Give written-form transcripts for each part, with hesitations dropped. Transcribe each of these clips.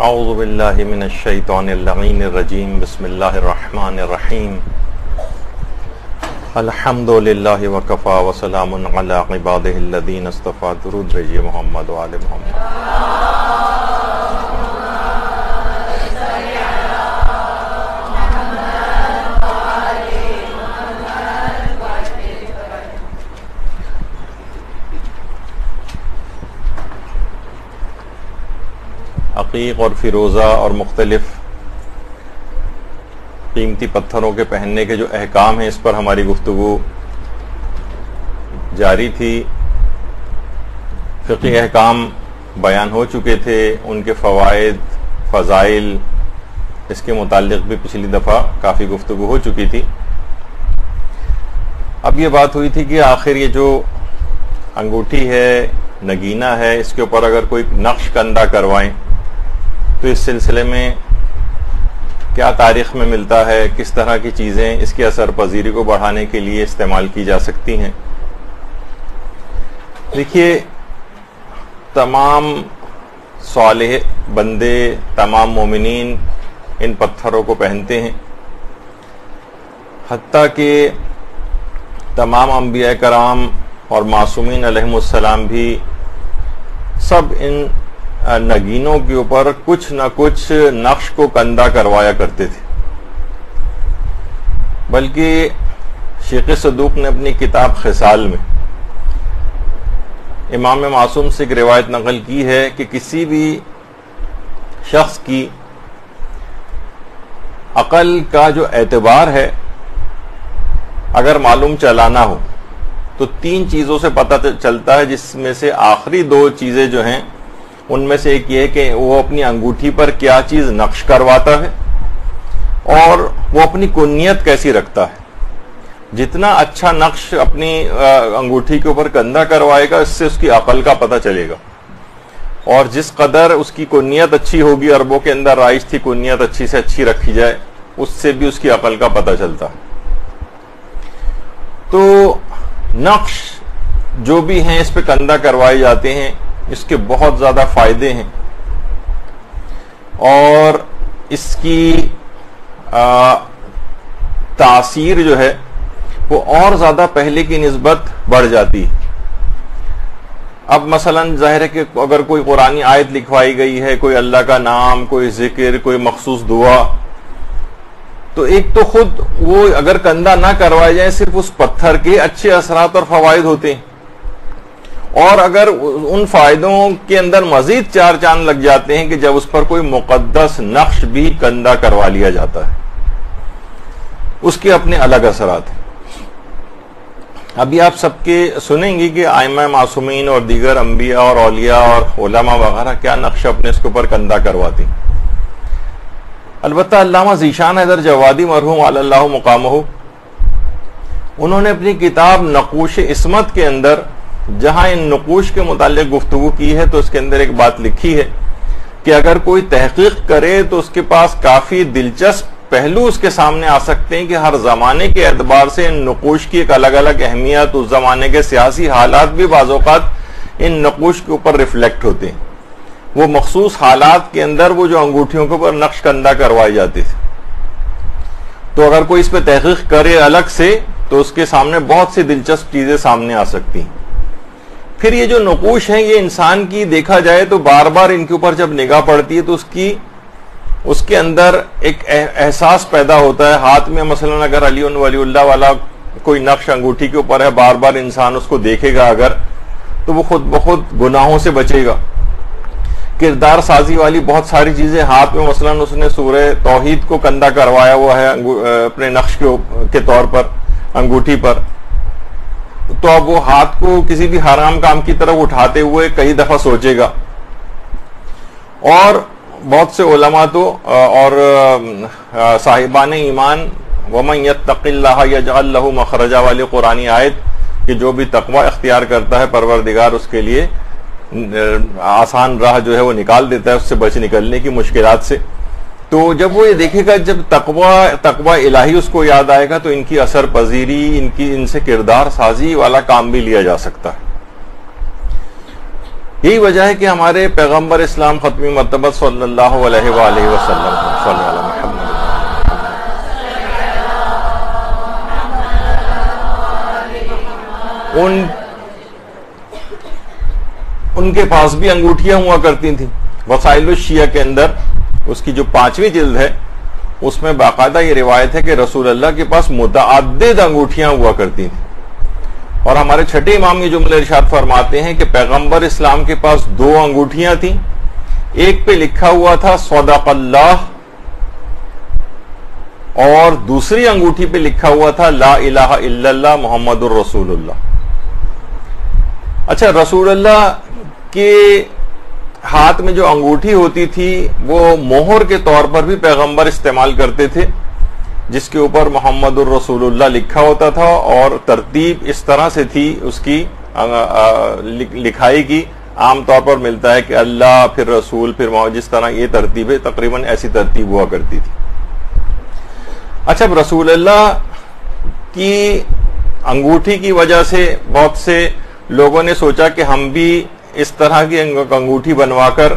اعوذ باللہ من الشیطان اللعین الرجیم بسم اللہ الرحمن الرحیم الحمد للہ وکفا وسلام علی عبادہ الذین اصطفیٰ درود بھیجئے محمد و آل محمد۔ عقیق اور فیروزہ اور مختلف قیمتی پتھروں کے پہننے کے جو احکام ہیں اس پر ہماری گفتگو جاری تھی۔ فقہی احکام بیان ہو چکے تھے، ان کے فوائد فضائل اس کے متعلق بھی پچھلی دفعہ کافی گفتگو ہو چکی تھی۔ اب یہ بات ہوئی تھی کہ آخر یہ جو انگوٹھی ہے، نگینہ ہے، اس کے اوپر اگر کوئی نقش کندہ کروائیں تو اس سلسلے میں کیا تاریخ میں ملتا ہے، کس طرح کی چیزیں اس کی اثر پذیری کو بڑھانے کے لیے استعمال کی جا سکتی ہیں۔ دیکھیے، تمام صالح بندے، تمام مومنین ان پتھروں کو پہنتے ہیں، حتیٰ کہ تمام انبیاء کرام اور معصومین علیہم السلام بھی سب ان نگینوں کے اوپر کچھ نہ کچھ نقش کو کندہ کروایا کرتے تھے۔ بلکہ شیخ صدوق نے اپنی کتاب خصال میں امام معصوم سے ایک روایت نقل کی ہے کہ کسی بھی شخص کی عقل کا جو اعتبار ہے اگر معلوم چلانا ہو تو تین چیزوں سے پتہ چلتا ہے، جس میں سے آخری دو چیزیں جو ہیں ان میں سے ایک یہ ہے کہ وہ اپنی انگوٹھی پر کیا چیز نقش کرواتا ہے اور وہ اپنی کنیت کیسی رکھتا ہے۔ جتنا اچھا نقش اپنی انگوٹھی کے اوپر کندہ کروائے گا، اس سے اس کی عقل کا پتہ چلے گا، اور جس قدر اس کی کنیت اچھی ہوگی، عربوں کے اندر رائج تھی کنیت اچھی سے اچھی رکھی جائے، اس سے بھی اس کی عقل کا پتہ چلتا ہے۔ تو نقش جو بھی ہیں اس پہ کندہ کروائے جاتے ہیں، اس کے بہت زیادہ فائدے ہیں، اور اس کی تاثیر جو ہے وہ اور زیادہ پہلے کی نسبت بڑھ جاتی ہے۔ اب مثلا ظاہر ہے کہ اگر کوئی قرآنی آیت لکھوائی گئی ہے، کوئی اللہ کا نام، کوئی ذکر، کوئی مخصوص دعا، تو ایک تو خود وہ اگر کندہ نہ کروائے جائیں صرف اس پتھر کے اچھے اثرات اور فوائد ہوتے ہیں، اور اگر ان فائدوں کے اندر مزید چار چاند لگ جاتے ہیں کہ جب اس پر کوئی مقدس نقش بھی کندہ کروا لیا جاتا ہے، اس کے اپنے الگ اثرات ہیں۔ ابھی آپ سب کے سنیں گے کہ ائمہ معصومین اور دیگر انبیاء اور اولیاء اور علماء وغیرہ کیا نقش اپنے اس کے اوپر کندہ کرواتے ہیں۔ البتہ علامہ ذیشان حیدر جوادی مرحوم علی اللہ مقامہ، انہوں نے اپنی کتاب نقوش عصمت کے اندر جہاں ان نقوش کے متعلق گفتگو کی ہے تو اس کے اندر ایک بات لکھی ہے کہ اگر کوئی تحقیق کرے تو اس کے پاس کافی دلچسپ پہلو اس کے سامنے آ سکتے ہیں کہ ہر زمانے کے اعتبار سے ان نقوش کی ایک الگ الگ اہمیت، اس زمانے کے سیاسی حالات بھی بعض اوقات ان نقوش کے اوپر ریفلیکٹ ہوتے ہیں۔ وہ مخصوص حالات کے اندر وہ جو انگوٹھیوں کے اوپر نقش کندہ کروائے جاتے تھے، تو اگر کوئی اس پہ تحقیق کرے الگ سے تو اس کے سامنے بہت سی دلچسپ چیزیں سامنے آ سکتی ہیں۔ پھر یہ جو نقوش ہیں یہ انسان کی دیکھا جائے تو بار بار ان کے اوپر جب نگاہ پڑتی ہے تو اس کے اندر ایک احساس پیدا ہوتا ہے۔ ہاتھ میں مثلا اگر علی ولی اللہ والا کوئی نقش انگوٹھی کے اوپر ہے، بار بار انسان اس کو دیکھے گا اگر، تو وہ خود بخود گناہوں سے بچے گا۔ کردار سازی والی بہت ساری چیزیں ہاتھ میں، مثلا اس نے سورہ توحید کو کندہ کروایا ہوا ہے اپنے نقش کے طور پر انگوٹھی پر، تو اب وہ ہاتھ کو کسی بھی حرام کام کی طرف اٹھاتے ہوئے کئی دفعہ سوچے گا۔ اور بہت سے علماء تو اور صاحبان ایمان وَمَن يَتَّقِ اللَّهَ يَجْعَلْ لَهُ مَخْرَجًا والی قرآنی آیت کہ جو بھی تقوی اختیار کرتا ہے پروردگار اس کے لیے آسان راہ جو ہے وہ نکال دیتا ہے اس سے بچ نکلنے کی مشکلات سے۔ تو جب وہ یہ دیکھے گا، جب تقوی الہی اس کو یاد آئے گا تو ان کی اثر پذیری، ان سے کردار سازی والا کام بھی لیا جا سکتا ہے۔ یہی وجہ ہے کہ ہمارے پیغمبر اسلام ختمی مرتبہ صلی اللہ علیہ وآلہ وسلم صلی اللہ علیہ محمد ان کے پاس بھی انگوٹھیاں ہوا کرتی تھیں. وسائل الشیعہ کے اندر اس کی جو 5ویں جلد ہے اس میں باقاعدہ یہ روایت ہے کہ رسول اللہ کے پاس متعدد انگوٹھیاں ہوا کرتی تھیں. اور ہمارے چھٹے امام یہ جملہ ارشاد فرماتے ہیں کہ پیغمبر اسلام کے پاس 2 انگوٹھیاں تھیں. ایک پہ لکھا ہوا تھا صدق اللہ اور دوسری انگوٹھی پہ لکھا ہوا تھا لا الہ الا اللہ محمد الرسول اللہ. اچھا، رسول اللہ کے ہاتھ میں جو انگوٹھی ہوتی تھی وہ مہر کے طور پر بھی پیغمبر استعمال کرتے تھے، جس کے اوپر محمد الرسول اللہ لکھا ہوتا تھا، اور ترتیب اس طرح سے تھی اس کی لکھائی کی. عام طور پر ملتا ہے کہ اللہ پھر رسول پھر محمد، جس طرح یہ ترتیب ہے تقریباً ایسی ترتیب ہوا کرتی تھی. اچھا، رسول اللہ کی انگوٹھی کی وجہ سے بہت سے لوگوں نے سوچا کہ ہم بھی اس طرح کی انگوٹھی بنوا کر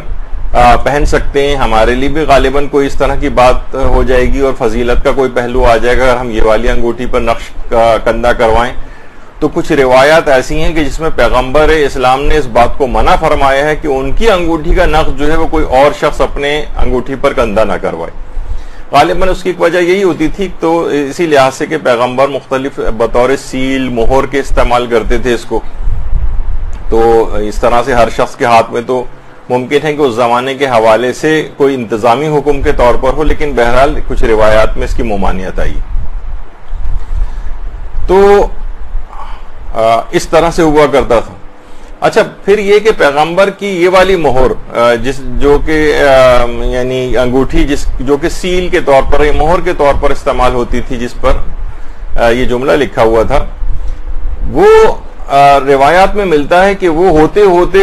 پہن سکتے ہیں، ہمارے لیے بھی غالباً کوئی اس طرح کی بات ہو جائے گی اور فضیلت کا کوئی پہلو آ جائے گا اگر ہم یہ والی انگوٹھی پر نقش کندہ کروائیں. تو کچھ روایات ایسی ہیں کہ جس میں پیغمبر اسلام نے اس بات کو منع فرمایا ہے کہ ان کی انگوٹھی کا نقش جو ہے وہ کوئی اور شخص اپنے انگوٹھی پر کندہ نہ کروائے. غالباً اس کی ایک وجہ یہی ہوتی تھی، تو اسی لحاظ سے کہ پیغمبر مختلف بطور سیل مہر کے استعمال کرتے تھے اس کو، تو اس طرح سے ہر شخص کے ہاتھ میں تو ممکن ہے کہ اس زمانے کے حوالے سے کوئی انتظامی حکم کے طور پر ہو، لیکن بہرحال کچھ روایات میں اس کی ممانعت آئی. تو اس طرح سے ہوا کرتا تھا. اچھا، پھر یہ کہ پیغمبر کی یہ والی مہر جو کہ یعنی انگوٹھی جو کہ سیل کے طور پر یا مہر کے طور پر استعمال ہوتی تھی، جس پر یہ جملہ لکھا ہوا تھا، وہ روایات میں ملتا ہے کہ وہ ہوتے ہوتے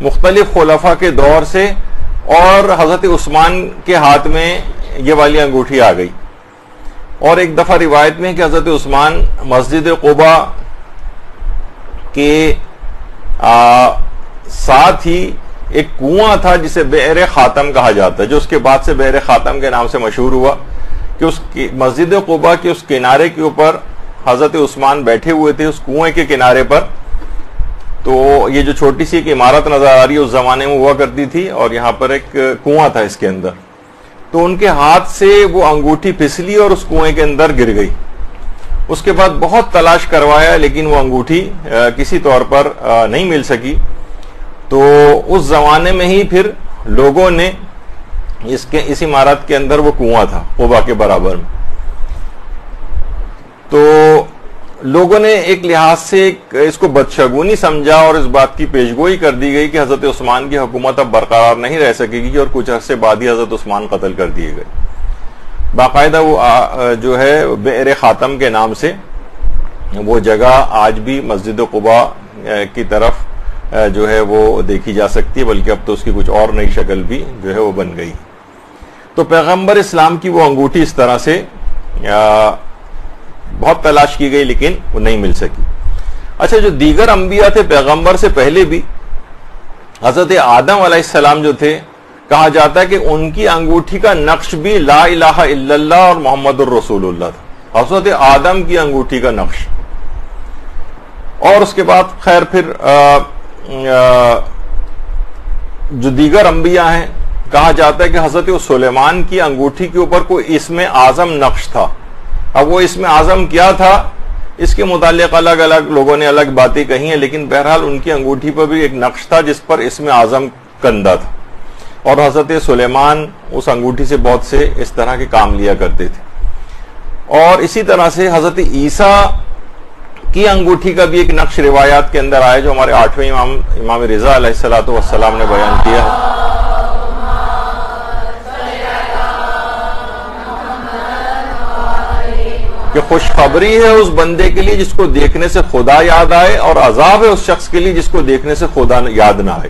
مختلف خلفاء کے دور سے اور حضرت عثمان کے ہاتھ میں یہ والی انگوٹھی آ گئی. اور ایک دفعہ روایت میں کہ حضرت عثمان مسجد قباء کے ساتھ ہی ایک کنواں تھا جسے بئر خاتم کہا جاتا ہے، جو اس کے بعد سے بئر خاتم کے نام سے مشہور ہوا، کہ اس مسجد قباء کے اس کنارے کے اوپر حضرت عثمان بیٹھے ہوئے تھے اس کنویں کے کنارے پر. تو یہ جو چھوٹی سی ایک عمارت نظر آ رہی ہے اس زمانے میں ہوا کرتی تھی، اور یہاں پر ایک کنواں تھا اس کے اندر. تو ان کے ہاتھ سے وہ انگوٹھی پھسلی اور اس کنویں کے اندر گر گئی. اس کے بعد بہت تلاش کروایا لیکن وہ انگوٹھی کسی طور پر نہیں مل سکی. تو اس زمانے میں ہی پھر لوگوں نے اس عمارت کے اندر وہ کنواں تھا قباء کے برابر میں، تو لوگوں نے ایک لحاظ سے اس کو بدشگونی سمجھا اور اس بات کی پیشگوئی کر دی گئی کہ حضرت عثمان کی حکومت اب برقرار نہیں رہ سکے گی، اور کچھ عرصے بعد ہی حضرت عثمان قتل کر دیے گئے. باقاعدہ وہ جو ہے بئر خاتم کے نام سے وہ جگہ آج بھی مسجد قباء کی طرف جو ہے وہ دیکھی جا سکتی ہے، بلکہ اب تو اس کی کچھ اور نئی شکل بھی جو ہے وہ بن گئی. تو پیغمبر اسلام کی وہ انگوٹھی اس طرح سے بہت تلاش کی گئی لیکن وہ نہیں مل سکی. اچھا، جو دیگر انبیاء تھے پیغمبر سے پہلے بھی، حضرت آدم علیہ السلام جو تھے، کہا جاتا ہے کہ ان کی انگوٹھی کا نقش بھی لا الہ الا اللہ اور محمد الرسول اللہ تھا. حضرت آدم کی انگوٹھی کا نقش. اور اس کے بعد خیر پھر جو دیگر انبیاء ہیں، کہا جاتا ہے کہ حضرت سلیمان کی انگوٹھی کے اوپر کوئی اسم اعظم نقش تھا. اب وہ اسم اعظم کیا تھا اس کے متعلق الگ الگ لوگوں نے الگ باتیں کہی ہیں، لیکن بہرحال ان کی انگوٹھی پر بھی ایک نقش تھا جس پر اسم اعظم کندہ تھا، اور حضرت سلیمان اس انگوٹھی سے بہت سے اس طرح کے کام لیا کرتے تھے. اور اسی طرح سے حضرت عیسیٰ کی انگوٹھی کا بھی ایک نقش روایات کے اندر آیا، جو ہمارے 8ویں امام رضا علیہ السلام نے بیان کیا ہے. کہ خوشخبری ہے اس بندے کے لیے جس کو دیکھنے سے خدا یاد آئے، اور عذاب ہے اس شخص کے لیے جس کو دیکھنے سے خدا یاد نہ آئے.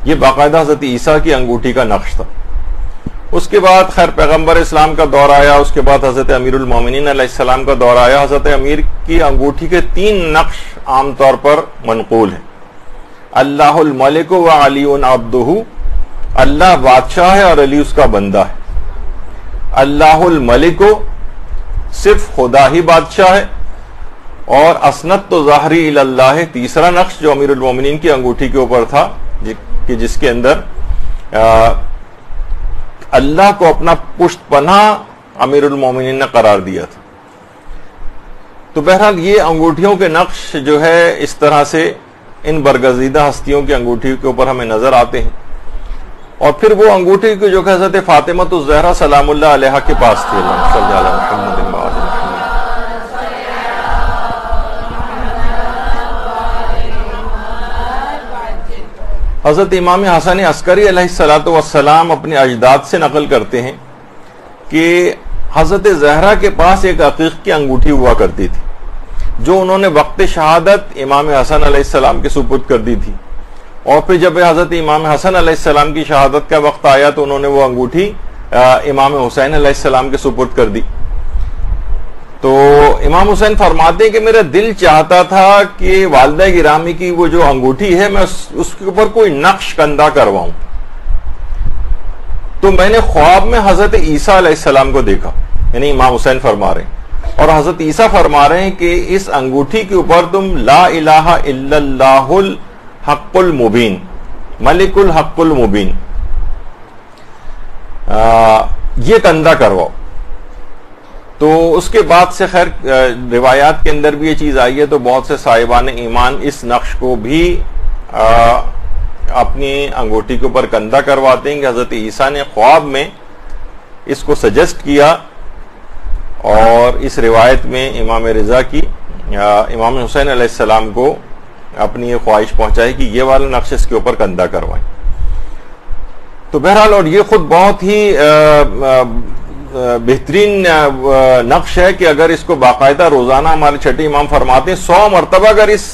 یہ باقاعدہ حضرت عیسیٰ کی انگوٹھی کا نقش تھا. اس کے بعد خیر پیغمبر اسلام کا دور آیا، اس کے بعد حضرت امیر المومنین علیہ السلام کا دور آیا. حضرت امیر کی انگوٹھی کے 3 نقش عام طور پر منقول ہیں. اللہ الملک و علی عبدہ، اللہ بادشاہ ہے اور علی اس کا بندہ ہے. اللہ الملک صرف خدا ہی بادشاہ ہے، اور اسنت تو ظاہری اللہ، تیسرا نقش جو امیر المومنین کی انگوٹھی کے اوپر تھا کہ جس کے اندر اللہ کو اپنا پشت پناہ امیر المومنین نے قرار دیا تھا. تو بہرحال یہ انگوٹھیوں کے نقش جو ہے اس طرح سے ان برگزیدہ ہستیوں کی انگوٹھی کے اوپر ہمیں نظر آتے ہیں. اور پھر وہ انگوٹھی کی جو کہ حضرت فاطمہ الزہرا سلام اللہ علیہا کے پاس تھی. اللہم صلی علی محمد و آل محمد. حضرت امام حسن عسکری علیہ السلام اپنے اجداد سے نقل کرتے ہیں کہ حضرت زہرا کے پاس ایک عقیق کی انگوٹھی ہوا کرتی تھی جو انہوں نے وقت شہادت امام حسن علیہ السلام کے سپرد کر دی تھی. اور پھر جب حضرت امام حسن علیہ السلام کی شہادت کا وقت آیا تو انہوں نے وہ انگوٹھی امام حسین علیہ السلام کے سپرد کر دی. تو امام حسین فرماتے ہیں کہ میرا دل چاہتا تھا کہ والدہ گرامی کی وہ جو انگوٹھی ہے میں اس کے اوپر کوئی نقش کندہ کرواؤں. تو میں نے خواب میں حضرت عیسیٰ علیہ السلام کو دیکھا، یعنی امام حسین فرما رہے ہیں، اور حضرت عیسیٰ فرما رہے ہیں کہ اس انگوٹھی کے اوپر تم لا الہ الا اللہ الحق المبین، ملک الحق المبین، یہ کندہ کرواؤ. تو اس کے بعد سے خیر روایات کے اندر بھی یہ چیز آئی ہے، تو بہت سے صاحبان ایمان اس نقش کو بھی اپنی انگوٹھی کے اوپر کندہ کرواتے ہیں کہ حضرت عیسیٰ نے خواب میں اس کو سجیسٹ کیا، اور اس روایت میں امام رضا کی امام حسین علیہ السلام کو اپنی یہ خواہش پہنچائی کہ یہ والا نقش اس کے اوپر کندہ کروائیں. تو بہرحال اور یہ خود بہت ہی بہترین نقش ہے کہ اگر اس کو باقاعدہ روزانہ ہمارے چھٹے امام فرماتے ہیں 100 مرتبہ اگر اس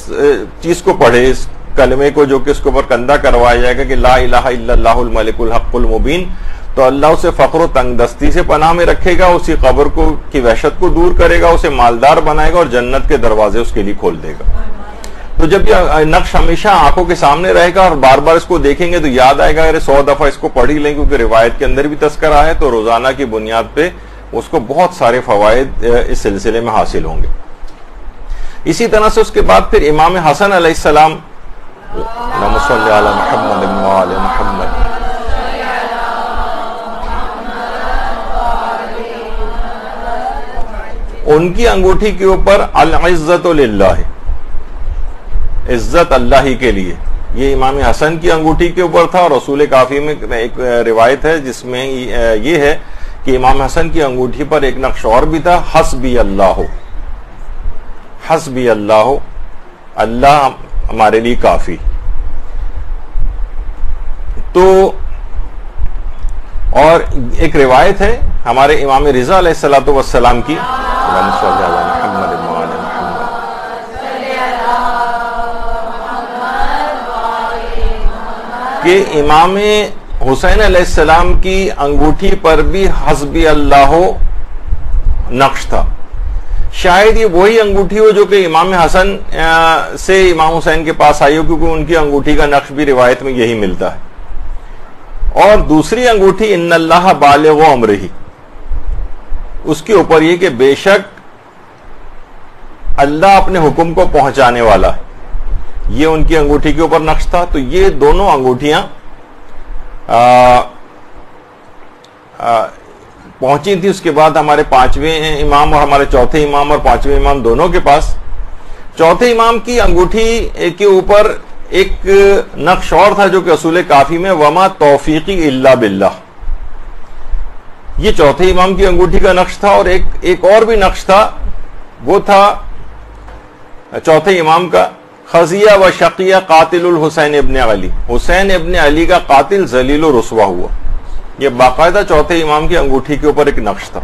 چیز کو پڑھے، اس کلمے کو جو کہ اس کے اوپر کندہ کروایا جائے گا کہ لا الہ الا اللہ الملک الحق المبین، تو اللہ اسے فقر و تنگ دستی سے پناہ میں رکھے گا، اسی قبر کی وحشت کو دور کرے گا، اسے مالدار بنائے گا اور جنت کے دروازے اس کے لیے کھول دے گا. تو جب یہ نقش ہمیشہ آنکھوں کے سامنے رہے گا اور بار بار اس کو دیکھیں گے تو یاد آئے گا ارے 100 دفعہ اس کو پڑھ ہی لیں، کیونکہ روایت کے اندر بھی تذکرہ ہے، تو روزانہ کی بنیاد پہ اس کو بہت سارے فوائد اس سلسلے میں حاصل ہوں گے. اسی طرح سے اس کے بعد پھر امام حسن علیہ السلام، اللہم صلی علی محمد و آل محمد، ان کی انگوٹھی کے اوپر العزت للہ، عزت اللہ ہی کے لیے. یہ امام حسن کی انگوٹھی کے اوپر تھا، اور رسول کافی میں ایک روایت ہے جس میں یہ ہے کہ امام حسن کی انگوٹھی پر ایک نقش اور بھی تھا، حسبی اللہ، حسبی اللہ، اللہ ہمارے لیے کافی. تو اور ایک روایت ہے ہمارے امام رضا علیہ السلام کی، اللہم صلی علی محمد و آل محمد، کہ امام حسین علیہ السلام کی انگوٹھی پر بھی حسبی اللہ نقش تھا. شاید یہ وہی انگوٹھی ہو جو کہ امام حسن سے امام حسین کے پاس آئی ہو، کیونکہ ان کی انگوٹھی کا نقش بھی روایت میں یہی ملتا ہے. اور دوسری انگوٹھی ان اللہ بالغ امرہ، اس کے اوپر یہ کہ بے شک اللہ اپنے حکم کو پہنچانے والا ہے، یہ ان کی انگوٹھی کے اوپر نقش تھا. تو یہ دونوں انگوٹھیاں پہنچی تھی اس کے بعد ہمارے 5ویں امام اور ہمارے چوتھے امام اور 5ویں امام دونوں کے پاس. چوتھے امام کی انگوٹھی کے اوپر ایک نقش اور تھا جو کہ اصول کافی میں وما توفیقی الا باللہ، یہ چوتھے امام کی انگوٹھی کا نقش تھا. اور ایک اور بھی نقش تھا، وہ تھا چوتھے امام کا، خزیہ و شقیہ قاتل الحسین ابن علی، حسین ابن علی کا قاتل ذلیل و رسوا ہوا. یہ باقاعدہ چوتھے امام کی انگوٹھی کے اوپر ایک نقش تھا.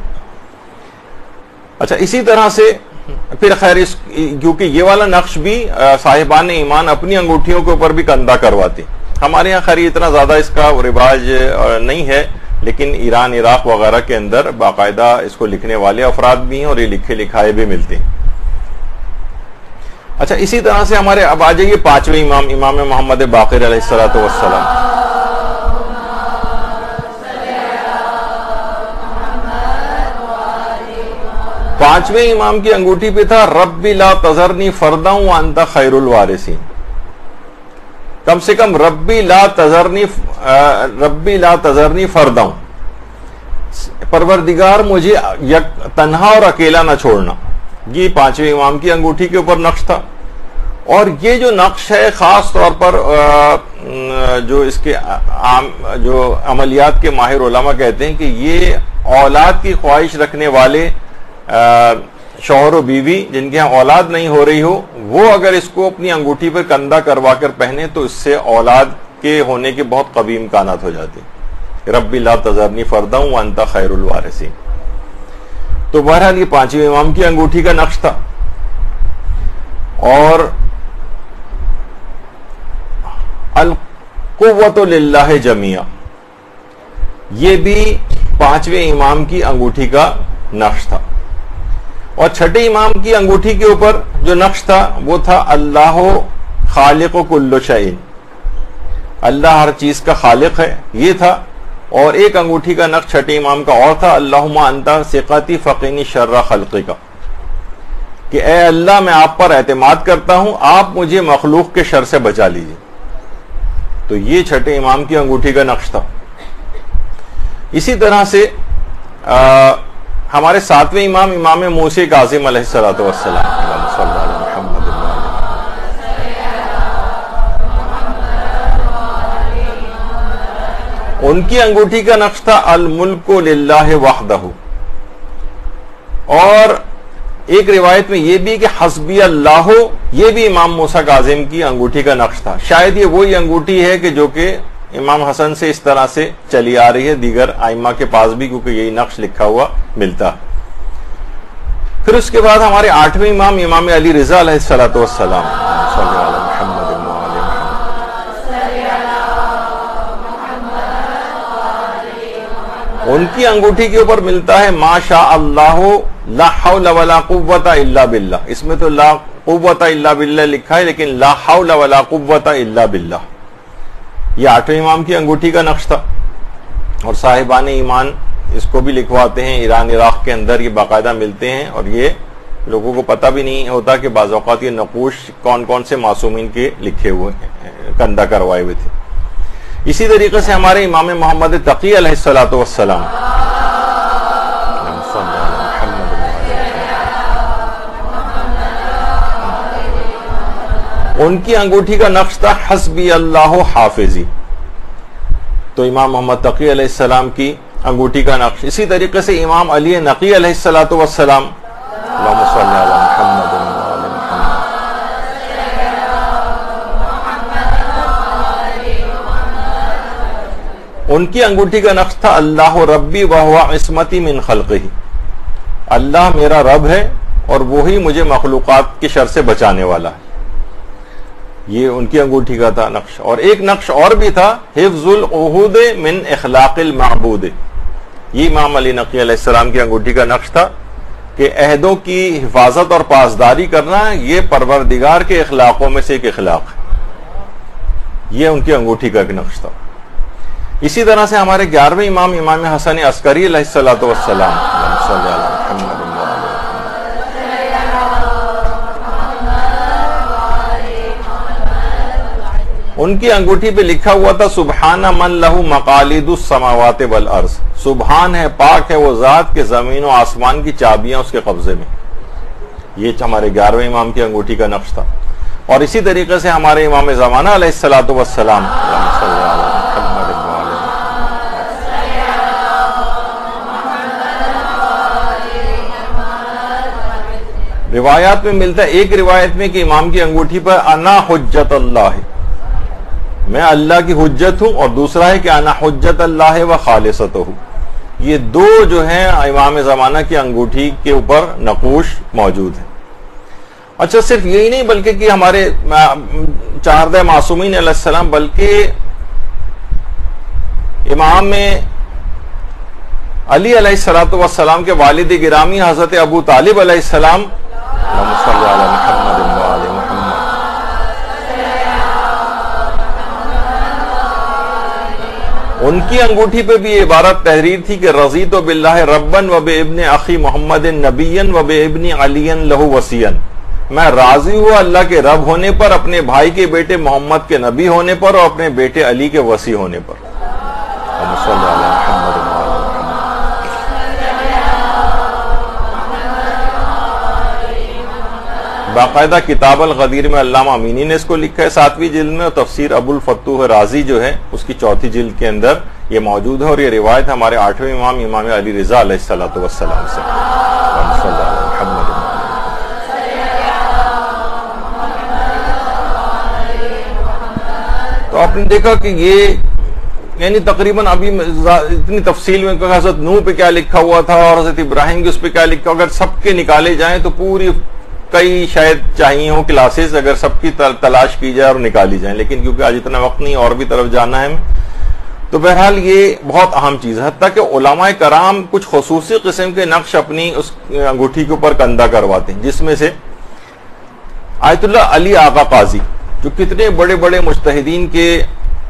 اچھا، اسی طرح سے پھر خیر کیونکہ یہ والا نقش بھی صاحبان ایمان اپنی انگوٹھیوں کے اوپر بھی کندہ کرواتے. ہمارے یہاں خیر اتنا زیادہ اس کا رواج نہیں ہے، لیکن ایران عراق وغیرہ کے اندر باقاعدہ اس کو لکھنے والے افراد بھی ہیں اور یہ لکھے لکھائے بھی ملتے ہیں. اچھا اسی طرح سے ہمارے اب آ جائیے پانچویں امام، امام محمد باقر علیہ الصلوۃ والسلام. پانچویں امام کی انگوٹھی پہ تھا ربی لا تذرنی فردا وانت خیر الوارثین. کم سے کم ربی لا تذرنی فردا، پروردگار مجھے تنہا اور اکیلا نہ چھوڑنا. یہ پانچویں امام کی انگوٹھی کے اوپر نقش تھا. اور یہ جو نقش ہے خاص طور پر جو اس کے جو عملیات کے ماہر علماء کہتے ہیں کہ یہ اولاد کی خواہش رکھنے والے شوہر و بیوی جن کے ہاں اولاد نہیں ہو رہی ہو، وہ اگر اس کو اپنی انگوٹھی پر کندھا کروا کر پہنے تو اس سے اولاد کے ہونے کے بہت قوی امکانات ہو جاتے ہیں. ربی لا تذرنی فردا وانت خیر الوارثین. تو بہرحال یہ پانچویں امام کی انگوٹھی کا نقش تھا. اور القوت للہ جمیعا، یہ بھی پانچویں امام کی انگوٹھی کا نقش تھا. اور چھٹے امام کی انگوٹھی کے اوپر جو نقش تھا وہ تھا اللہ خالق کل شیء، اللہ ہر چیز کا خالق ہے، یہ تھا. اور ایک انگوٹھی کا نقش چھٹے امام کا اور تھا اللہم انت ثقتی فقینی شر خلقک، کہ اے اللہ میں آپ پر اعتماد کرتا ہوں، آپ مجھے مخلوق کے شر سے بچا لیجیے. تو یہ چھٹے امام کی انگوٹھی کا نقش تھا. اسی طرح سے ہمارے ساتویں امام، امام موسی کاظم علیہ الصلوۃ والسلام، ان کی انگوٹھی کا نقش تھا الملک للہ وحدہ. اور ایک روایت میں یہ بھی کہ حسبی اللہ، یہ بھی امام موسیٰ کاظم کی انگوٹھی کا نقش تھا. شاید یہ وہی انگوٹھی ہے کہ جو کہ امام حسن سے اس طرح سے چلی آ رہی ہے دیگر ائمہ کے پاس بھی، کیونکہ یہی نقش لکھا ہوا ملتا. پھر اس کے بعد ہمارے آٹھویں امام، امام علی رضا علیہ الصلوۃ والسلام، ان کی انگوٹھی کے اوپر ملتا ہے ما شاء اللہ لا حول ولا قوت الا باللہ. اس میں تو لا قوت الا باللہ لکھا ہے لیکن لا حول ولا قوت الا باللہ. یہ آٹھویں امام کی انگوٹھی کا نقش تھا. اور صاحبان ایمان اس کو بھی لکھواتے ہیں، ایران عراق کے اندر یہ باقاعدہ ملتے ہیں. اور یہ لوگوں کو پتہ بھی نہیں ہوتا کہ بعض اوقات یہ نقوش کون کون سے معصومین کے لکھے ہوئے کندھا کروائے ہوئے تھے. اسی طریقے سے ہمارے امام محمد تقی علیہ الصلوۃ والسلام، ان کی انگوٹھی کا نقش تھا حسبی اللہ حافظی. تو امام محمد تقی علیہ السلام کی انگوٹھی کا نقش. اسی طریقے سے امام علی نقی علیہ الصلوۃ والسلام، اللہم صلی علی محمد وعلی محمد، ان کی انگوٹھی کا نقش تھا اللہ ربی وہو عصمتی من خلقہ، اللہ میرا رب ہے اور وہی مجھے مخلوقات کے شر سے بچانے والا ہے. یہ ان کی انگوٹھی کا تھا نقش. اور ایک نقش اور بھی تھا حفظ العہود من اخلاق المعبود. یہ امام علی نقی علیہ السلام کی انگوٹھی کا نقش تھا کہ عہدوں کی حفاظت اور پاسداری کرنا یہ پروردگار کے اخلاقوں میں سے ایک اخلاق ہے. یہ ان کی انگوٹھی کا ایک نقش تھا. اسی طرح سے ہمارے 11ویں امام، امام حسن عسکری علیہ الصلوۃ والسلام، ان کی انگوٹھی پہ لکھا ہوا تھا سبحان من لہ مقالید السماوات والارض، سبحان ہے، پاک ہے وہ ذات کے زمین و آسمان کی چابیاں اس کے قبضے میں. یہ ہمارے 11ویں امام کی انگوٹھی کا نقش تھا. اور اسی طریقے سے ہمارے امام زمانہ علیہ الصلوۃ والسلام، روایات میں ملتا ہے، ایک روایت میں کہ امام کی انگوٹھی پر انا حجت اللہ، میں اللہ کی حجت ہوں، اور دوسرا ہے کہ انا حجت اللہ و خالصتہ. یہ دو جو ہیں امام زمانہ کی انگوٹھی کے اوپر نقوش موجود ہیں. اچھا صرف یہی نہیں بلکہ کہ ہمارے 14 معصومین علیہ السلام، بلکہ امام علی علیہ الصلوۃ والسلام کے والد گرامی حضرت ابو طالب علیہ السلام، اللہم صلی علی محمد وعلی محمد، ان کی انگوٹھی پہ بھی یہ عبارت تحریر تھی کہ رضیت باللہ ربن و بابن اخی محمد نبین و بابن علی لہ وصین، میں راضی ہوا اللہ کے رب ہونے پر، اپنے بھائی کے بیٹے محمد کے نبی ہونے پر، اور اپنے بیٹے علی کے وصی ہونے پر۔ باقاعدہ کتاب الغدیر میں علامہ امینی نے اس کو لکھا ہے 7ویں جلد میں، اور تفسیر ابو الفتوح رازی جو ہے اس کی 4تھی جلد کے اندر یہ موجود ہے، اور یہ روایت ہمارے 8ویں امام علی رضا علیہ الصلوۃ والسلام سے۔ تو آپ نے دیکھا کہ یہ یعنی تقریباً ابھی اتنی تفصیل میں کہ حضرت نوح پہ کیا لکھا ہوا تھا اور حضرت ابراہیم کے اس پہ کیا لکھا، اگر سب کے نکالے جائیں تو پوری کئی شاید چاہیے ہوں کلاسز، اگر سب کی تلاش کی جائے اور نکالی جائیں، لیکن کیونکہ آج اتنا وقت نہیں اور بھی طرف جانا ہے تو بہرحال یہ بہت اہم چیز ہے۔ حتیٰ کہ علماء کرام کچھ خصوصی قسم کے نقش اپنی اس انگوٹھی کے اوپر کندہ کرواتے ہیں، جس میں سے آیت اللہ علی آقا قاضی جو کتنے بڑے بڑے مجتہدین کے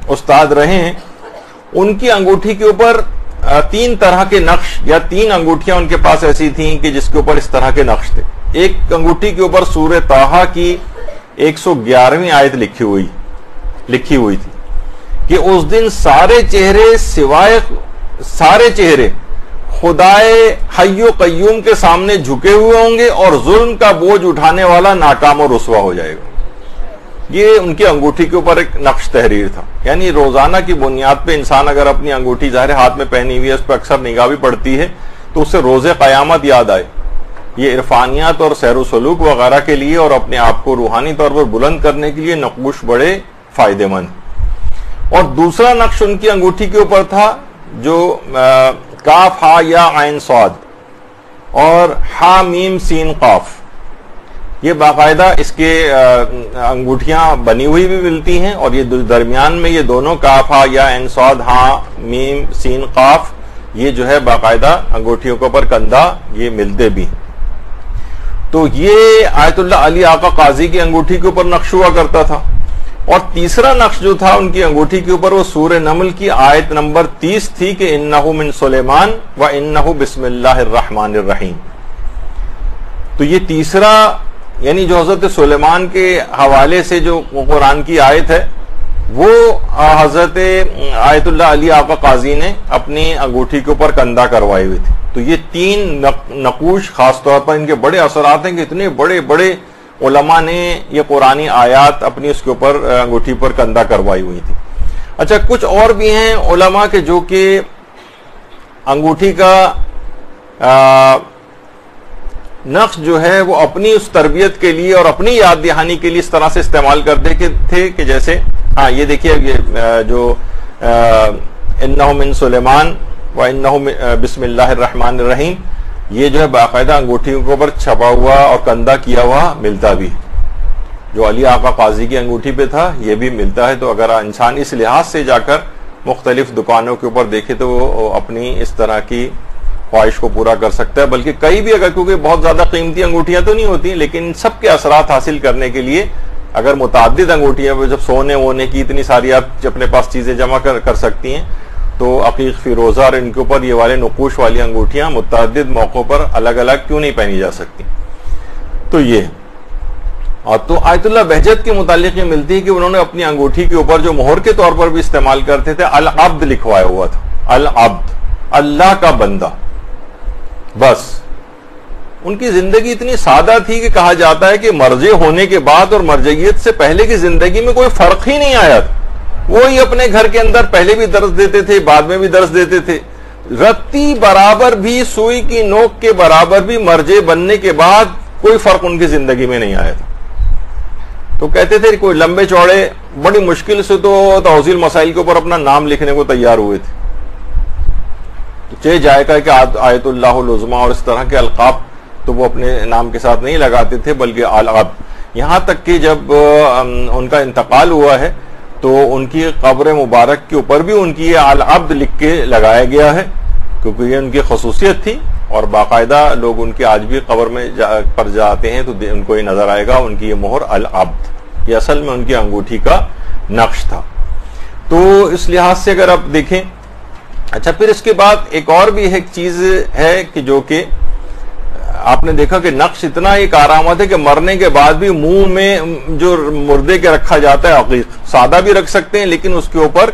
استاد رہے ہیں، ان کی انگوٹھی کے اوپر 3 طرح کے نقش یا 3 انگوٹھیاں ان کے پاس ایسی تھیں کہ جس کے اوپر اس طرح کے نقش تھے۔ ایک انگوٹھی کے اوپر سورہ طٰہٰ کی 111ویں آیت لکھی ہوئی تھی کہ اس دن سارے چہرے خدائے حی و قیوم کے سامنے جھکے ہوئے ہوں گے اور ظلم کا بوجھ اٹھانے والا ناکام و رسوا ہو جائے گا۔ یہ ان کی انگوٹھی کے اوپر ایک نقش تحریر تھا، یعنی روزانہ کی بنیاد پہ انسان اگر اپنی انگوٹھی ظاہر ہاتھ میں پہنی ہوئی ہے، اس پہ اکثر نگاہ بھی پڑتی ہے، تو اس سے روز قیامت یاد آئے۔ یہ عرفانیات اور سیر و سلوک وغیرہ کے لیے اور اپنے آپ کو روحانی طور پر بلند کرنے کے لیے نقوش بڑے فائدے مند۔ اور دوسرا نقش ان کی انگوٹھی کے اوپر تھا جو کاف ہا یا عین صاد اور ہا میم سین قاف، یہ باقاعدہ اس کے انگوٹھیاں بنی ہوئی بھی ملتی ہیں، اور یہ درمیان میں یہ دونوں کاف ہا یا عین صاد ہا میم سین قاف یہ جو ہے باقاعدہ انگوٹھیوں کے اوپر کندھا یہ ملتے بھی ہیں۔ تو یہ آیت اللہ علی آقا قاضی کی انگوٹھی کے اوپر نقش ہوا کرتا تھا۔ اور تیسرا نقش جو تھا ان کی انگوٹھی کے اوپر وہ سورہ نمل کی آیت نمبر 30 تھی کہ انہ من سلیمان و انہ بسم اللہ الرحمن الرحیم۔ تو یہ تیسرا یعنی جو حضرت سلیمان کے حوالے سے جو قرآن کی آیت ہے وہ حضرت آیت اللہ علی آقا قاضی نے اپنی انگوٹھی کے اوپر کندہ کروائے ہوئے تھے۔ تو یہ 3 نقوش خاص طور پر ان کے بڑے اثرات ہیں کہ اتنے بڑے بڑے علماء نے یہ قرآنی آیات اپنی اس کے اوپر انگوٹھی پر کندہ کروائی ہوئی تھی۔ اچھا کچھ اور بھی ہیں علماء کے جو کہ انگوٹھی کا نقش جو ہے وہ اپنی اس تربیت کے لیے اور اپنی یاد دہانی کے لیے اس طرح سے استعمال کرتے تھے کہ جیسے یہ دیکھیے یہ جو انہ من سلیمان و انہ بسم اللہ الرحمن الرحیم یہ جو ہے باقاعدہ انگوٹھیوں کے اوپر چھپا ہوا اور کندہ کیا ہوا ملتا بھی، جو علی آقا قاضی کی انگوٹھی پہ تھا یہ بھی ملتا ہے۔ تو اگر انسان اس لحاظ سے جا کر مختلف دکانوں کے اوپر دیکھے تو وہ اپنی اس طرح کی خواہش کو پورا کر سکتا ہے، بلکہ کئی بھی اگر کیونکہ بہت زیادہ قیمتی انگوٹھیاں تو نہیں ہوتی لیکن سب کے اثرات حاصل کرنے کے لیے اگر متعدد انگوٹھیاں جب سونے وونے کی اتنی ساری آپ اپنے پاس چیزیں جمع کر سکتی ہیں تو عقیق فیروزہ اور ان کے اوپر یہ والے نقوش والی انگوٹھیاں متعدد موقعوں پر الگ الگ کیوں نہیں پہنی جا سکتی۔ تو یہ اور تو آیت اللہ بہجت کے متعلق یہ ملتی ہے کہ انہوں نے اپنی انگوٹھی کے اوپر جو مہر کے طور پر بھی استعمال کرتے تھے العبد لکھوایا ہوا تھا، العبد اللہ کا بندہ۔ بس ان کی زندگی اتنی سادہ تھی کہ کہا جاتا ہے کہ مرجع ہونے کے بعد اور مرجعیت سے پہلے کی زندگی میں کوئی فرق ہی نہیں آیا تھا، وہی اپنے گھر کے اندر پہلے بھی درس دیتے تھے بعد میں بھی درس دیتے تھے، رتی برابر بھی سوئی کی نوک کے برابر بھی مرجع بننے کے بعد کوئی فرق ان کی زندگی میں نہیں آیا تھا۔ تو کہتے تھے کوئی لمبے چوڑے بڑی مشکل سے تو توضیح مسائل کے اوپر اپنا نام لکھنے کو تیار ہوئے تھے، چہ جائے کہ آیت اللہ العظمیٰ اور اس طرح کے القاب تو وہ اپنے نام کے ساتھ نہیں لگاتے تھے بلکہ العبد، یہاں تک کہ جب ان کا انتقال ہوا ہے تو ان کی قبر مبارک کے اوپر بھی ان کی یہ العبد لکھ کے لگایا گیا ہے کیونکہ یہ ان کی خصوصیت تھی، اور باقاعدہ لوگ ان کی آج بھی قبر میں پر جاتے ہیں تو ان کو یہ نظر آئے گا ان کی یہ مہر العبد، یہ اصل میں ان کی انگوٹھی کا نقش تھا۔ تو اس لحاظ سے اگر آپ دیکھیں اچھا، پھر اس کے بعد ایک اور بھی ایک چیز ہے کہ جو کہ آپ نے دیکھا کہ نقش اتنا ہی کارآمد ہے کہ مرنے کے بعد بھی منہ میں جو مردے کے رکھا جاتا ہے عقیق، سادہ بھی رکھ سکتے ہیں لیکن اس کے اوپر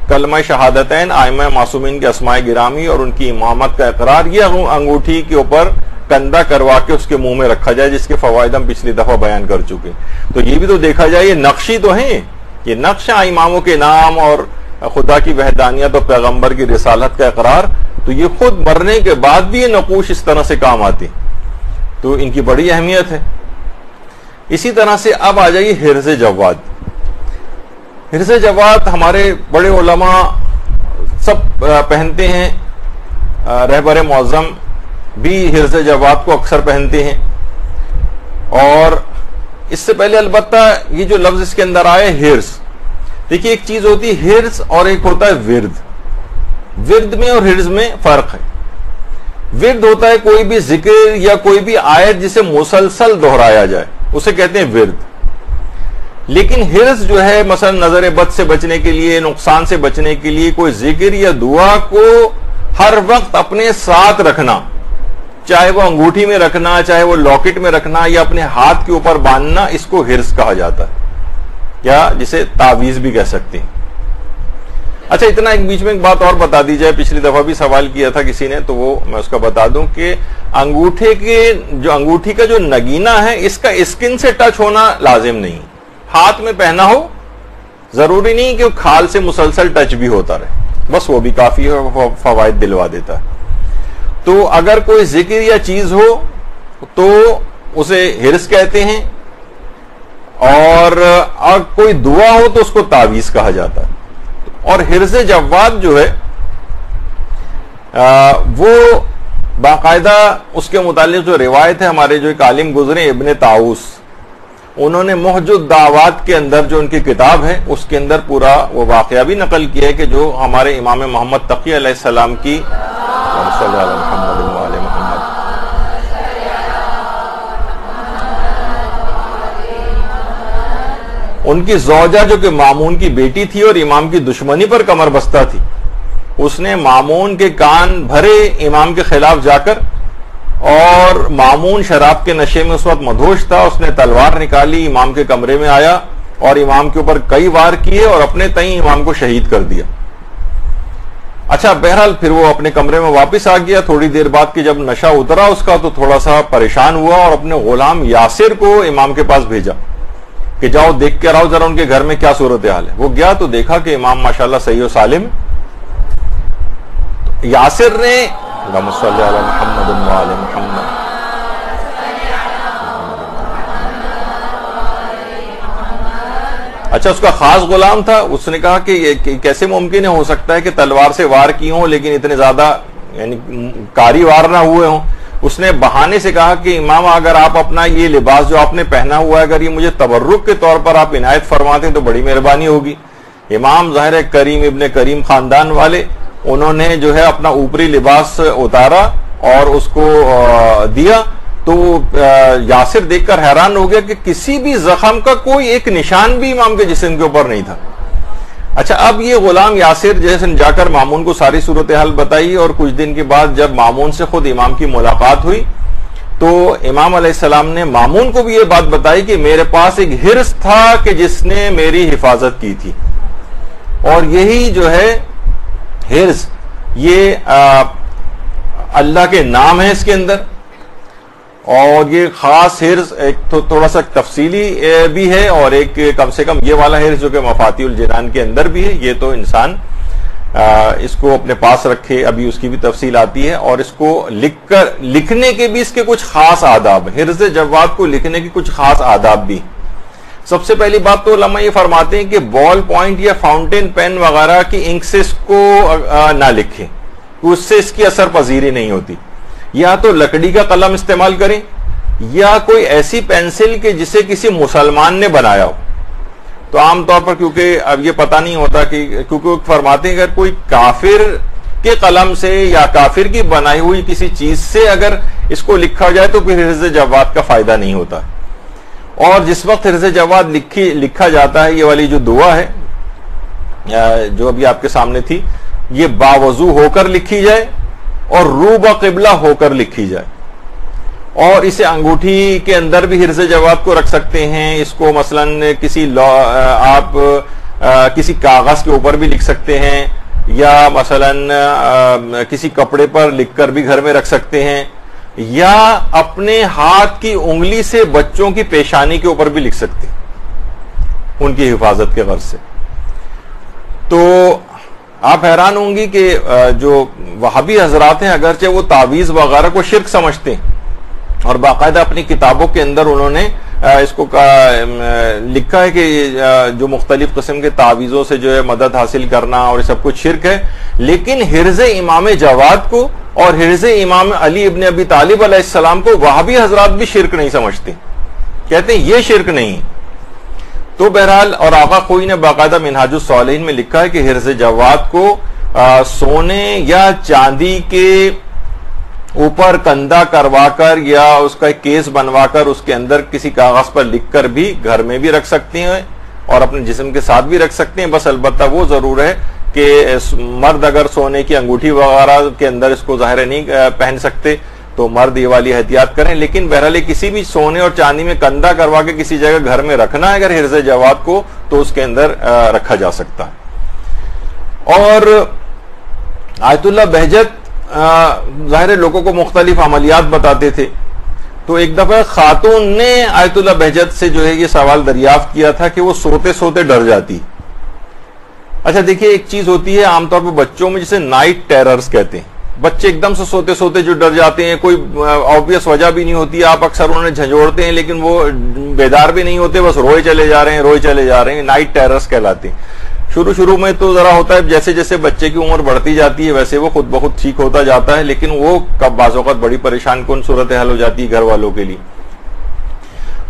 کلمہ شہادتین، ائمہ معصومین کے اسماء گرامی اور ان کی امامت کا اقرار، یہ انگوٹھی کے اوپر کندھا کروا کے اس کے منہ میں رکھا جائے، جس کے فوائد ہم پچھلی دفعہ بیان کر چکے. تو یہ بھی تو دیکھا جائے، یہ نقشی تو ہیں، یہ نقش اماموں کے نام اور خدا کی وحدانیت اور پیغمبر کی رسالت کا اقرار، تو یہ خود مرنے کے بعد بھی یہ نقوش اس طرح سے کام آتی، تو ان کی بڑی اہمیت ہے. اسی طرح سے اب آ جائیے حرز جواد. حرز جواد ہمارے بڑے علماء سب پہنتے ہیں، رہبر معظم بھی حرز جواد کو اکثر پہنتے ہیں. اور اس سے پہلے البتہ یہ جو لفظ اس کے اندر آئے حرز، دیکھیے ایک چیز ہوتی ہے حرز اور ایک ہوتا ہے ورد. ورد میں اور حرز میں فرق ہے. ورد ہوتا ہے کوئی بھی ذکر یا کوئی بھی آیت جسے مسلسل دہرایا جائے، اسے کہتے ہیں ورد. لیکن حرز جو ہے مثلا نظر بد سے بچنے کے لیے، نقصان سے بچنے کے لیے کوئی ذکر یا دعا کو ہر وقت اپنے ساتھ رکھنا، چاہے وہ انگوٹھی میں رکھنا، چاہے وہ لاکٹ میں رکھنا یا اپنے ہاتھ کے اوپر باندھنا، اس کو حرز کہا جاتا ہے، یا جسے تعویذ بھی کہہ سکتے ہیں. اچھا، اتنا ایک بیچ میں ایک بات اور بتا دی جائے، پچھلی دفعہ بھی سوال کیا تھا کسی نے، تو وہ میں اس کا بتا دوں کہ انگوٹھی کا جو نگینہ ہے، اس کا اسکن سے ٹچ ہونا لازم نہیں. ہاتھ میں پہنا ہو، ضروری نہیں کہ کھال سے مسلسل ٹچ بھی ہوتا رہے، بس وہ بھی کافی فوائد دلوا دیتا ہے. تو اگر کوئی ذکر یا چیز ہو تو اسے حرز کہتے ہیں، اور اگر کوئی دعا ہو تو اس کو تعویذ کہا جاتا ہے. اور حرز جواد جو ہے وہ باقاعدہ اس کے متعلق جو روایت ہے، ہمارے جو ایک عالم گزرے ابن طاؤس، انہوں نے محج الدعوات کے اندر جو ان کی کتاب ہے اس کے اندر پورا وہ واقعہ بھی نقل کیا ہے کہ جو ہمارے امام محمد تقی علیہ السلام کی صلی اللہ محمد وعلی محمد ان کی زوجہ جو کہ مامون کی بیٹی تھی اور امام کی دشمنی پر کمر بستہ تھی، اس نے مامون کے کان بھرے امام کے خلاف جا کر، اور مامون شراب کے نشے میں اس وقت مدہوش تھا، اس نے تلوار نکالی، امام کے کمرے میں آیا اور امام کے اوپر کئی وار کیے اور اپنے تئیں امام کو شہید کر دیا. اچھا، بہرحال پھر وہ اپنے کمرے میں واپس آ گیا. تھوڑی دیر بعد کہ جب نشہ اترا اس کا تو تھوڑا سا پریشان ہوا اور اپنے غلام یاسر کو امام کے پاس بھیجا کہ جاؤ دیکھ کے آؤ ذرا ان کے گھر میں کیا صورتحال ہے. وہ گیا تو دیکھا کہ امام ماشاءاللہ صحیح و سالم. یاسر نے اللہم صلی علی محمد وعلی محمد، اچھا اس کا خاص غلام تھا. اس نے کہا کہ یہ کیسے ممکن ہو سکتا ہے کہ تلوار سے وار کی ہوں لیکن اتنے زیادہ یعنی کاری وار نہ ہوئے ہوں. اس نے بہانے سے کہا کہ امام اگر آپ اپنا یہ لباس جو آپ نے پہنا ہوا ہے اگر یہ مجھے تبرک کے طور پر آپ عنایت فرماتے ہیں تو بڑی مہربانی ہوگی. امام ظاہر کریم ابن کریم خاندان والے، انہوں نے جو ہے اپنا اوپری لباس اتارا اور اس کو دیا. تو یاسر دیکھ کر حیران ہو گیا کہ کسی بھی زخم کا کوئی ایک نشان بھی امام کے جسم کے اوپر نہیں تھا. اچھا، اب یہ غلام یاسر جیسے جا کر مامون کو ساری صورتحال بتائی، اور کچھ دن کے بعد جب مامون سے خود امام کی ملاقات ہوئی تو امام علیہ السلام نے مامون کو بھی یہ بات بتائی کہ میرے پاس ایک حرز تھا کہ جس نے میری حفاظت کی تھی، اور یہی جو ہے حرز یہ اللہ کے نام ہے اس کے اندر. اور یہ خاص حرز ایک تھوڑا سا تفصیلی بھی ہے، اور ایک کم سے کم یہ والا حرز جو کہ مفاتیح الجنان کے اندر بھی ہے، یہ تو انسان اس کو اپنے پاس رکھے، ابھی اس کی بھی تفصیل آتی ہے. اور اس کو لکھنے کے بھی اس کے کچھ خاص آداب، حرز جواد کو لکھنے کے کچھ خاص آداب بھی. سب سے پہلی بات تو علماء یہ فرماتے ہیں کہ بال پوائنٹ یا فاؤنٹین پین وغیرہ کی انک سے اس کو نہ لکھیں، اس سے اس کی اثر پذیری نہیں ہوتی. یا تو لکڑی کا قلم استعمال کریں یا کوئی ایسی پینسل کہ جسے کسی مسلمان نے بنایا ہو. تو عام طور پر کیونکہ اب یہ پتہ نہیں ہوتا کہ کیونکہ فرماتے ہیں اگر کوئی کافر کے قلم سے یا کافر کی بنائی ہوئی کسی چیز سے اگر اس کو لکھا جائے تو پھر حرز جواد کا فائدہ نہیں ہوتا. اور جس وقت حرز جواد لکھا جاتا ہے، یہ والی جو دعا ہے جو ابھی آپ کے سامنے تھی، یہ باوضو ہو کر لکھی جائے اور رو بقبلہ ہو کر لکھی جائے. اور اسے انگوٹھی کے اندر بھی حرز جواد کو رکھ سکتے ہیں. اس کو مثلا آپ کسی کاغذ کے اوپر بھی لکھ سکتے ہیں, یا مثلا کسی کپڑے پر لکھ کر بھی گھر میں رکھ سکتے ہیں, یا اپنے ہاتھ کی انگلی سے بچوں کی پیشانی کے اوپر بھی لکھ سکتے ہیں ان کی حفاظت کے غرض سے. تو آپ حیران ہوں گی کہ جو وہابی حضرات ہیں اگرچہ وہ تعویذ وغیرہ کو شرک سمجھتے ہیں, اور باقاعدہ اپنی کتابوں کے اندر انہوں نے اس کو لکھا ہے کہ جو مختلف قسم کے تعویذوں سے جو ہے مدد حاصل کرنا اور یہ سب کچھ شرک ہے, لیکن حرز امام جواد کو اور حرز امام علی ابن ابی طالب علیہ السلام کو وہابی حضرات بھی شرک نہیں سمجھتے, کہتے ہیں یہ شرک نہیں. تو بہرحال اور آقا خوئی نے باقاعدہ منہاج الصالحین میں لکھا ہے کہ حرز جواد کو سونے یا چاندی کے اوپر کندہ کروا کر یا اس کا ایک کیس بنوا کر اس کے اندر کسی کاغذ پر لکھ کر بھی گھر میں بھی رکھ سکتے ہیں اور اپنے جسم کے ساتھ بھی رکھ سکتے ہیں. بس البتہ وہ ضرور ہے کہ مرد اگر سونے کی انگوٹھی وغیرہ کے اندر اس کو ظاہر نہیں پہن سکتے تو مرد یہ والی احتیاط کریں, لیکن بہرحال کسی بھی سونے اور چاندی میں کندہ کروا کے کسی جگہ گھر میں رکھنا ہے اگر حرز جواد کو تو اس کے اندر رکھا جا سکتا ہے. اور آیت اللہ بہجت ظاہر لوگوں کو مختلف عملیات بتاتے تھے. تو ایک دفعہ خاتون نے آیت اللہ بہجت سے جو ہے یہ سوال دریافت کیا تھا کہ وہ سوتے سوتے ڈر جاتی. اچھا دیکھیے, ایک چیز ہوتی ہے عام طور پہ بچوں میں جسے نائٹ ٹیررز کہتے ہیں, بچے ایک دم سے سوتے سوتے جو ڈر جاتے ہیں, کوئی آبویس وجہ بھی نہیں ہوتی, آپ اکثر انہیں جھنجھوڑتے ہیں لیکن وہ بیدار بھی نہیں ہوتے, بس روئے چلے جا رہے ہیں, نائٹ ٹیررز کہلاتے ہیں. شروع میں تو ذرا ہوتا ہے, جیسے جیسے بچے کی عمر بڑھتی جاتی ہے ویسے وہ خود بخود ٹھیک ہوتا جاتا ہے, لیکن وہ کب بعض اوقات بڑی پریشان کن صورتحال ہو جاتی ہے گھر والوں کے لیے.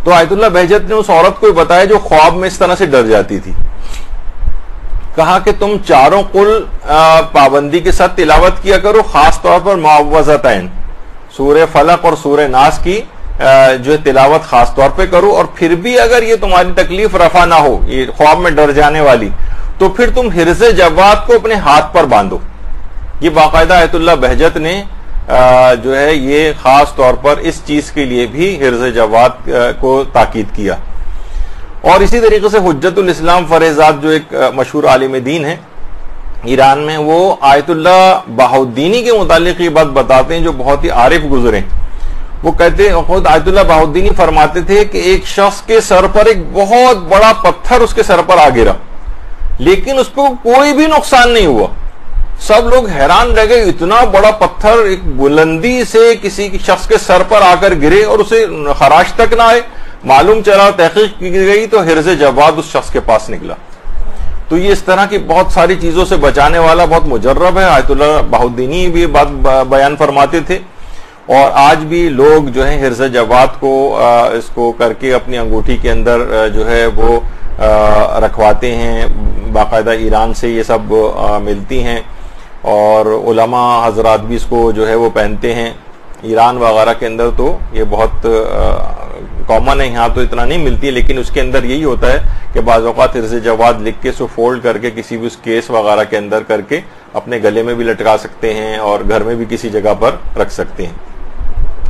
تو آیت اللہ بہجت نے اس عورت کو بتایا جو خواب میں اس طرح سے ڈر جاتی تھی. کہا کہ تم چاروں قل پابندی کے ساتھ تلاوت کیا کرو, خاص طور پر معوذتین سورہ فلق اور سورہ ناس کی جو ہے تلاوت خاص طور پہ کرو. اور پھر بھی اگر یہ تمہاری تکلیف رفع نہ ہو, یہ خواب میں ڈر جانے والی, تو پھر تم حرز جواد کو اپنے ہاتھ پر باندھو. یہ باقاعدہ آیت اللہ بہجت نے جو ہے یہ خاص طور پر اس چیز کے لیے بھی حرز جواد کو تاکید کیا. اور اسی طریقے سے حجت الاسلام فریضات جو ایک مشہور عالم دین ہے ایران میں, وہ آیت اللہ بہاؤالدینی کے متعلق یہ بات بتاتے ہیں جو بہت ہی عارف گزرے. وہ کہتے ہیں, خود آیت اللہ بہاؤالدینی فرماتے تھے کہ ایک شخص کے سر پر ایک بہت بڑا پتھر اس کے سر پر آ گرا, لیکن اس کو کوئی بھی نقصان نہیں ہوا. سب لوگ حیران رہ گئے, اتنا بڑا پتھر ایک بلندی سے کسی شخص کے سر پر آ کر گرے اور اسے خراش تک نہ آئے. معلوم چلا, تحقیق کی گئی تو حرز جواد اس شخص کے پاس نکلا. تو یہ اس طرح کی بہت ساری چیزوں سے بچانے والا بہت مجرب ہے. آیت اللہ بہاؤالدینی بھی بات بیان فرماتے تھے, اور آج بھی لوگ جو ہے حرز جواد کو اس کو کر کے اپنی انگوٹھی کے اندر جو ہے وہ رکھواتے ہیں. باقاعدہ ایران سے یہ سب ملتی ہیں, اور علماء حضرات بھی اس کو جو ہے وہ پہنتے ہیں. ایران وغیرہ کے اندر تو یہ بہت کامن ہے, یہاں تو اتنا نہیں ملتی, لیکن اس کے اندر یہی ہوتا ہے کہ بعض اوقات حرز جواد لکھ کے سو فولڈ کر کے کسی بھی اس کیس وغیرہ کے اندر کر کے اپنے گلے میں بھی لٹکا سکتے ہیں اور گھر میں بھی کسی جگہ پر رکھ سکتے ہیں.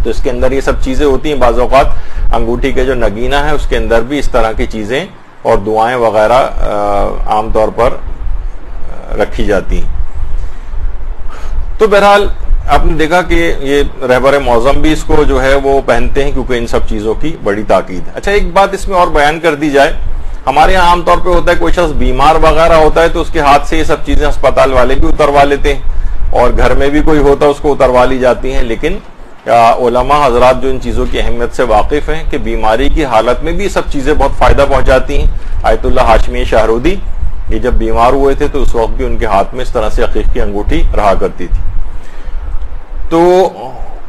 تو اس کے اندر یہ سب چیزیں ہوتی ہیں. بعض اوقات انگوٹھی کے جو نگینہ ہے اس کے اندر بھی اس طرح کی چیزیں اور دعائیں وغیرہ عام طور پر رکھی جاتی ہیں. تو بہرحال آپ نے دیکھا کہ یہ رہبر معظم بھی اس کو جو ہے وہ پہنتے ہیں کیونکہ ان سب چیزوں کی بڑی تاکید ہے. اچھا, ایک بات اس میں اور بیان کر دی جائے, ہمارے یہاں عام طور پہ ہوتا ہے کوئی شخص بیمار وغیرہ ہوتا ہے تو اس کے ہاتھ سے یہ سب چیزیں ہسپتال والے بھی اتروا لیتے ہیں, اور گھر میں بھی کوئی ہوتا ہے اس کو اتروا لی جاتی ہیں. لیکن علماء حضرات جو ان چیزوں کی اہمیت سے واقف ہیں کہ بیماری کی حالت میں بھی یہ سب چیزیں بہت فائدہ پہنچاتی ہیں. آیت اللہ ہاشمی شاہرودی یہ جب بیمار ہوئے تھے تو اس وقت بھی ان کے ہاتھ میں اس طرح سے عقیق کی انگوٹھی رہا کرتی تھی. تو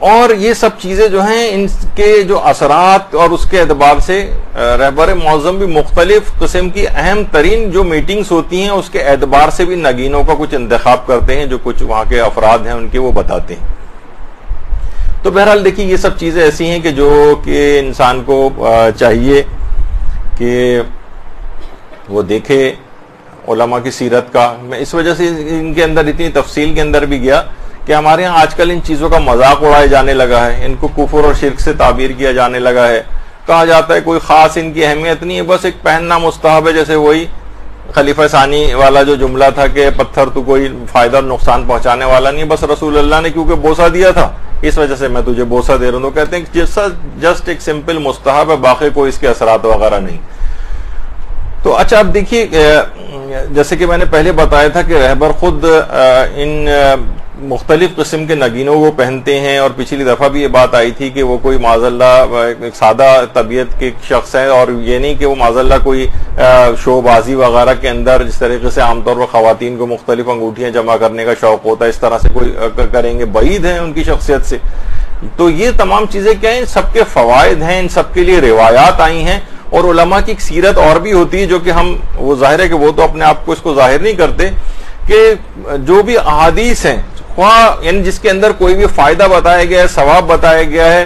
اور یہ سب چیزیں جو ہیں ان کے جو اثرات اور اس کے اعتبار سے رہبر معظم بھی مختلف قسم کی اہم ترین جو میٹنگز ہوتی ہیں اس کے اعتبار سے بھی نگینوں کا کچھ انتخاب کرتے ہیں جو کچھ وہاں کے افراد ہیں ان کے وہ بتاتے ہیں. تو بہرحال دیکھیے یہ سب چیزیں ایسی ہیں کہ جو کہ انسان کو چاہیے کہ وہ دیکھے علماء کی سیرت کا. میں اس وجہ سے ان کے اندر اتنی تفصیل کے اندر بھی گیا کہ ہمارے ہاں آج کل ان چیزوں کا مذاق اڑایا جانے لگا ہے, ان کو کفر اور شرک سے تعبیر کیا جانے لگا ہے. کہا جاتا ہے کوئی خاص ان کی اہمیت نہیں ہے, بس ایک پہننا مستحب ہے. جیسے وہی خلیفہ ثانی والا جو جملہ تھا کہ پتھر تو کوئی فائدہ اور نقصان پہنچانے والا نہیں, بس رسول اللہ نے کیونکہ بوسہ دیا تھا اس وجہ سے میں تجھے بوسہ دے رہا ہوں. تو کہتے ہیں کہ جسٹ ایک سمپل مستحب ہے, باقی کوئی اس کے اثرات وغیرہ نہیں. تو اچھا اب دیکھیے, جیسے کہ میں نے پہلے بتایا تھا کہ رہبر خود ان مختلف قسم کے نگینوں کو پہنتے ہیں, اور پچھلی دفعہ بھی یہ بات آئی تھی کہ وہ کوئی معاذ اللہ ایک سادہ طبیعت کے شخص ہے, اور یہ نہیں کہ وہ معاذ اللہ کوئی شو بازی وغیرہ کے اندر جس طریقے سے عام طور پر خواتین کو مختلف انگوٹھیاں جمع کرنے کا شوق ہوتا ہے اس طرح سے کوئی کریں گے. بعید ہیں ان کی شخصیت سے. تو یہ تمام چیزیں کیا ہیں, ان سب کے فوائد ہیں, ان سب کے لیے روایات آئی ہیں. اور علماء کی ایک سیرت اور بھی ہوتی ہے جو کہ ہم, وہ ظاہر ہے کہ وہ تو اپنے آپ کو اس کو ظاہر نہیں کرتے, کہ جو بھی احادیث ہیں یعنی جس کے اندر کوئی بھی فائدہ بتایا گیا ہے, ثواب بتایا گیا ہے,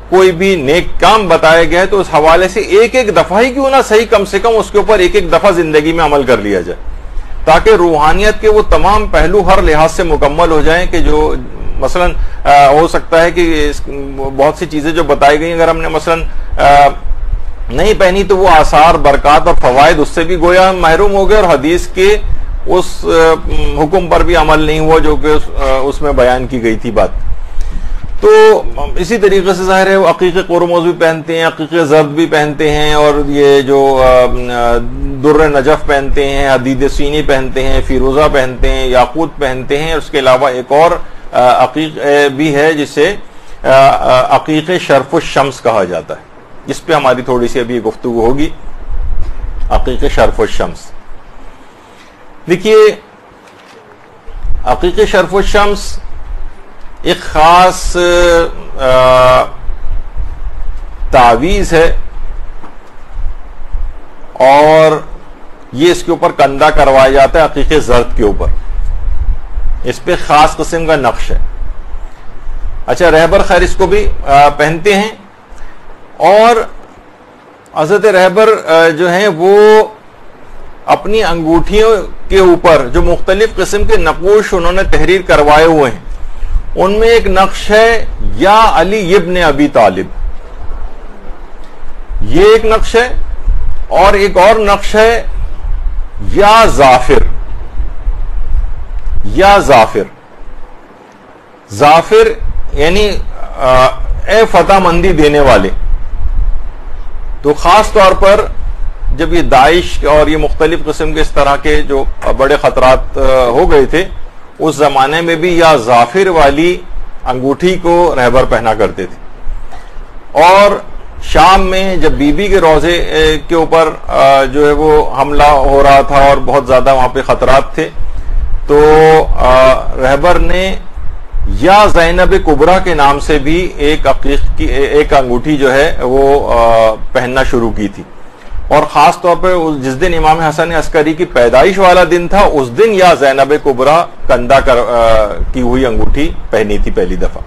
کوئی بھی نیک کام بتایا گیا ہے, تو اس حوالے سے ایک ایک دفعہ ہی کیوں نہ صحیح, کم سے کم اس کے اوپر ایک ایک دفعہ زندگی میں عمل کر لیا جائے, تاکہ روحانیت کے وہ تمام پہلو ہر لحاظ سے مکمل ہو جائیں. کہ جو مثلا ہو سکتا ہے کہ بہت سی چیزیں جو بتائی گئی اگر ہم نے مثلا نہیں پہنی تو وہ آثار, برکات اور فوائد اس سے بھی گویا ہم محروم ہو گئے, اور حدیث کے اس حکم پر بھی عمل نہیں ہوا جو کہ اس میں بیان کی گئی تھی بات. تو اسی طریقے سے ظاہر ہے وہ عقیق قرمز بھی پہنتے ہیں, عقیق زرد بھی پہنتے ہیں, اور یہ جو در نجف پہنتے ہیں, حدید سینی پہنتے ہیں, فیروزہ پہنتے ہیں, یاقوت پہنتے ہیں. اس کے علاوہ ایک اور عقیق بھی ہے جسے عقیق شرف الشمس کہا جاتا ہے, جس پہ ہماری تھوڑی سی ابھی گفتگو ہوگی. عقیق شرف الشمس, دیکھیے عقیق شرف الشمس ایک خاص تعویذ ہے, اور یہ اس کے اوپر کندھا کروایا جاتا ہے عقیق زرد کے اوپر. اس پہ خاص قسم کا نقش ہے. اچھا, رہبر خیر اس کو بھی پہنتے ہیں, اور حضرت رہبر جو ہیں وہ اپنی انگوٹھیوں کے اوپر جو مختلف قسم کے نقوش انہوں نے تحریر کروائے ہوئے ہیں, ان میں ایک نقش ہے یا علی ابن ابی طالب, یہ ایک نقش ہے, اور ایک اور نقش ہے یا ظافر. یا ظافر, ظافر یعنی اے فتح مندی دینے والے. تو خاص طور پر جب یہ داعش اور یہ مختلف قسم کے اس طرح کے جو بڑے خطرات ہو گئے تھے, اس زمانے میں بھی یا ظافر والی انگوٹھی کو رہبر پہنا کرتے تھے. اور شام میں جب بی بی کے روضے کے اوپر جو ہے وہ حملہ ہو رہا تھا اور بہت زیادہ وہاں پہ خطرات تھے, تو رہبر نے یا زینب کبریٰ کے نام سے بھی ایک عقیق کی ایک انگوٹھی جو ہے وہ پہننا شروع کی تھی. اور خاص طور پہ جس دن امام حسن عسکری کی پیدائش والا دن تھا, اس دن یا زینب کبریٰ کندھا کی ہوئی انگوٹھی پہنی تھی پہلی دفعہ.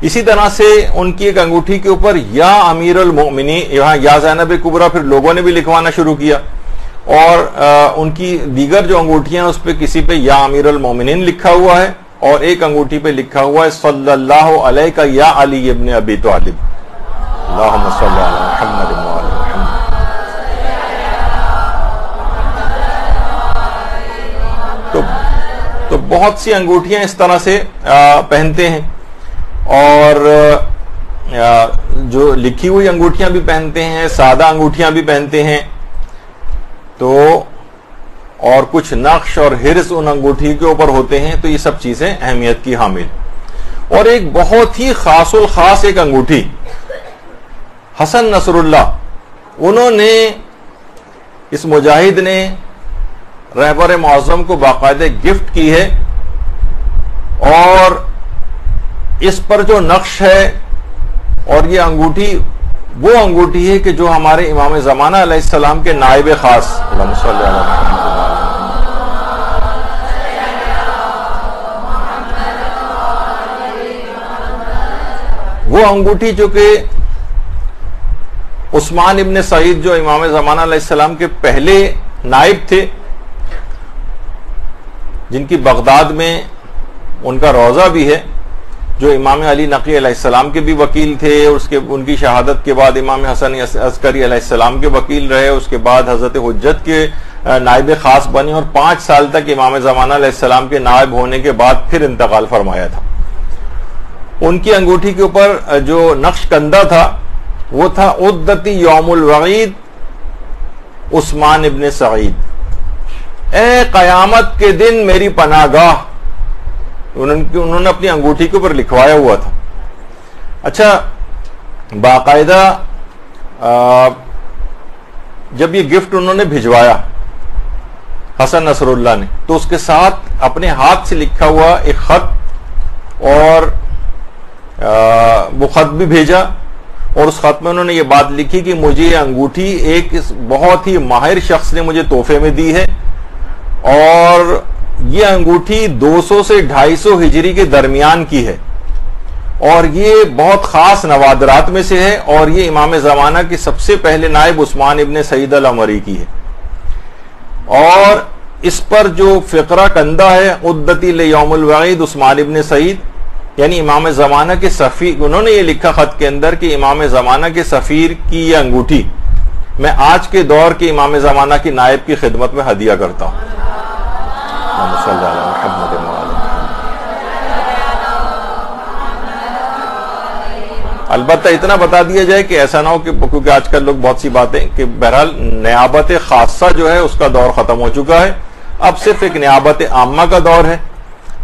اسی طرح سے ان کی ایک انگوٹھی کے اوپر یا امیر المؤمنین, یہاں یا زینب کبریٰ پھر لوگوں نے بھی لکھوانا شروع کیا, اور ان کی دیگر جو انگوٹھیاں اس پہ کسی پہ یا امیر المؤمنین لکھا ہوا ہے, اور ایک انگوٹھی پہ لکھا ہوا ہے صلی اللہ علیہ یا علی ابن ابی طالب. اللہم صلی علی محمد و علی محمد. تو بہت سی انگوٹھیاں اس طرح سے پہنتے ہیں, اور جو لکھی ہوئی انگوٹھیاں بھی پہنتے ہیں, سادہ انگوٹھیاں بھی پہنتے ہیں. تو اور کچھ نقش اور ہرس ان انگوٹھی کے اوپر ہوتے ہیں. تو یہ سب چیزیں اہمیت کی حامل. اور ایک بہت ہی خاص الخاص ایک انگوٹھی حسن نصر اللہ, انہوں نے, اس مجاہد نے رہبر معظم کو باقاعدہ گفٹ کی ہے, اور اس پر جو نقش ہے, اور یہ انگوٹھی وہ انگوٹھی ہے کہ جو ہمارے امام زمانہ علیہ السلام کے نائب خاص, اللہم صلی علی محمد, وہ انگوٹھی جو کہ عثمان ابن سعید جو امام زمانہ علیہ السلام کے پہلے نائب تھے, جن کی بغداد میں ان کا روضہ بھی ہے، جو امام علی نقی علیہ السلام کے بھی وکیل تھے، اور ان کی شہادت کے بعد امام حسن عسکری علیہ السلام کے وکیل رہے، اس کے بعد حضرت حجت کے نائب خاص بنے، اور 5 سال تک امام زمانہ علیہ السلام کے نائب ہونے کے بعد پھر انتقال فرمایا تھا۔ ان کی انگوٹھی کے اوپر جو نقش کندہ تھا وہ تھا عدتی یوم الوعید عثمان ابن سعید، اے قیامت کے دن میری پناہ گاہ، انہوں نے اپنی انگوٹھی کے اوپر لکھوایا ہوا تھا۔ اچھا، باقاعدہ جب یہ گفٹ انہوں نے بھجوایا حسن نصر اللہ نے، تو اس کے ساتھ اپنے ہاتھ سے لکھا ہوا ایک خط، اور وہ خط بھی بھیجا، اور اس خط میں انہوں نے یہ بات لکھی کہ مجھے یہ انگوٹھی ایک بہت ہی ماہر شخص نے مجھے تحفے میں دی ہے، اور یہ انگوٹھی 200 سے 250 ہجری کے درمیان کی ہے، اور یہ بہت خاص نوادرات میں سے ہے، اور یہ امام زمانہ کے سب سے پہلے نائب عثمان ابن سعید العمری کی ہے، اور اس پر جو فقرہ کندہ ہے عدتی لیوم الوعید عثمان ابن سعید، یعنی امام زمانہ کے سفیر، انہوں نے یہ لکھا خط کے اندر کہ امام زمانہ کے سفیر کی یہ انگوٹھی میں آج کے دور کے امام زمانہ کی نائب کی خدمت میں ہدیہ کرتا ہوں۔ صلی اللہ محمد البتہ اتنا بتا دیا جائے کہ ایسا نہ ہو کہ، کیونکہ آج کل لوگ بہت سی باتیں، کہ بہرحال نیابت خاصہ جو ہے اس کا دور ختم ہو چکا ہے، اب صرف ایک نیابت عامہ کا دور ہے،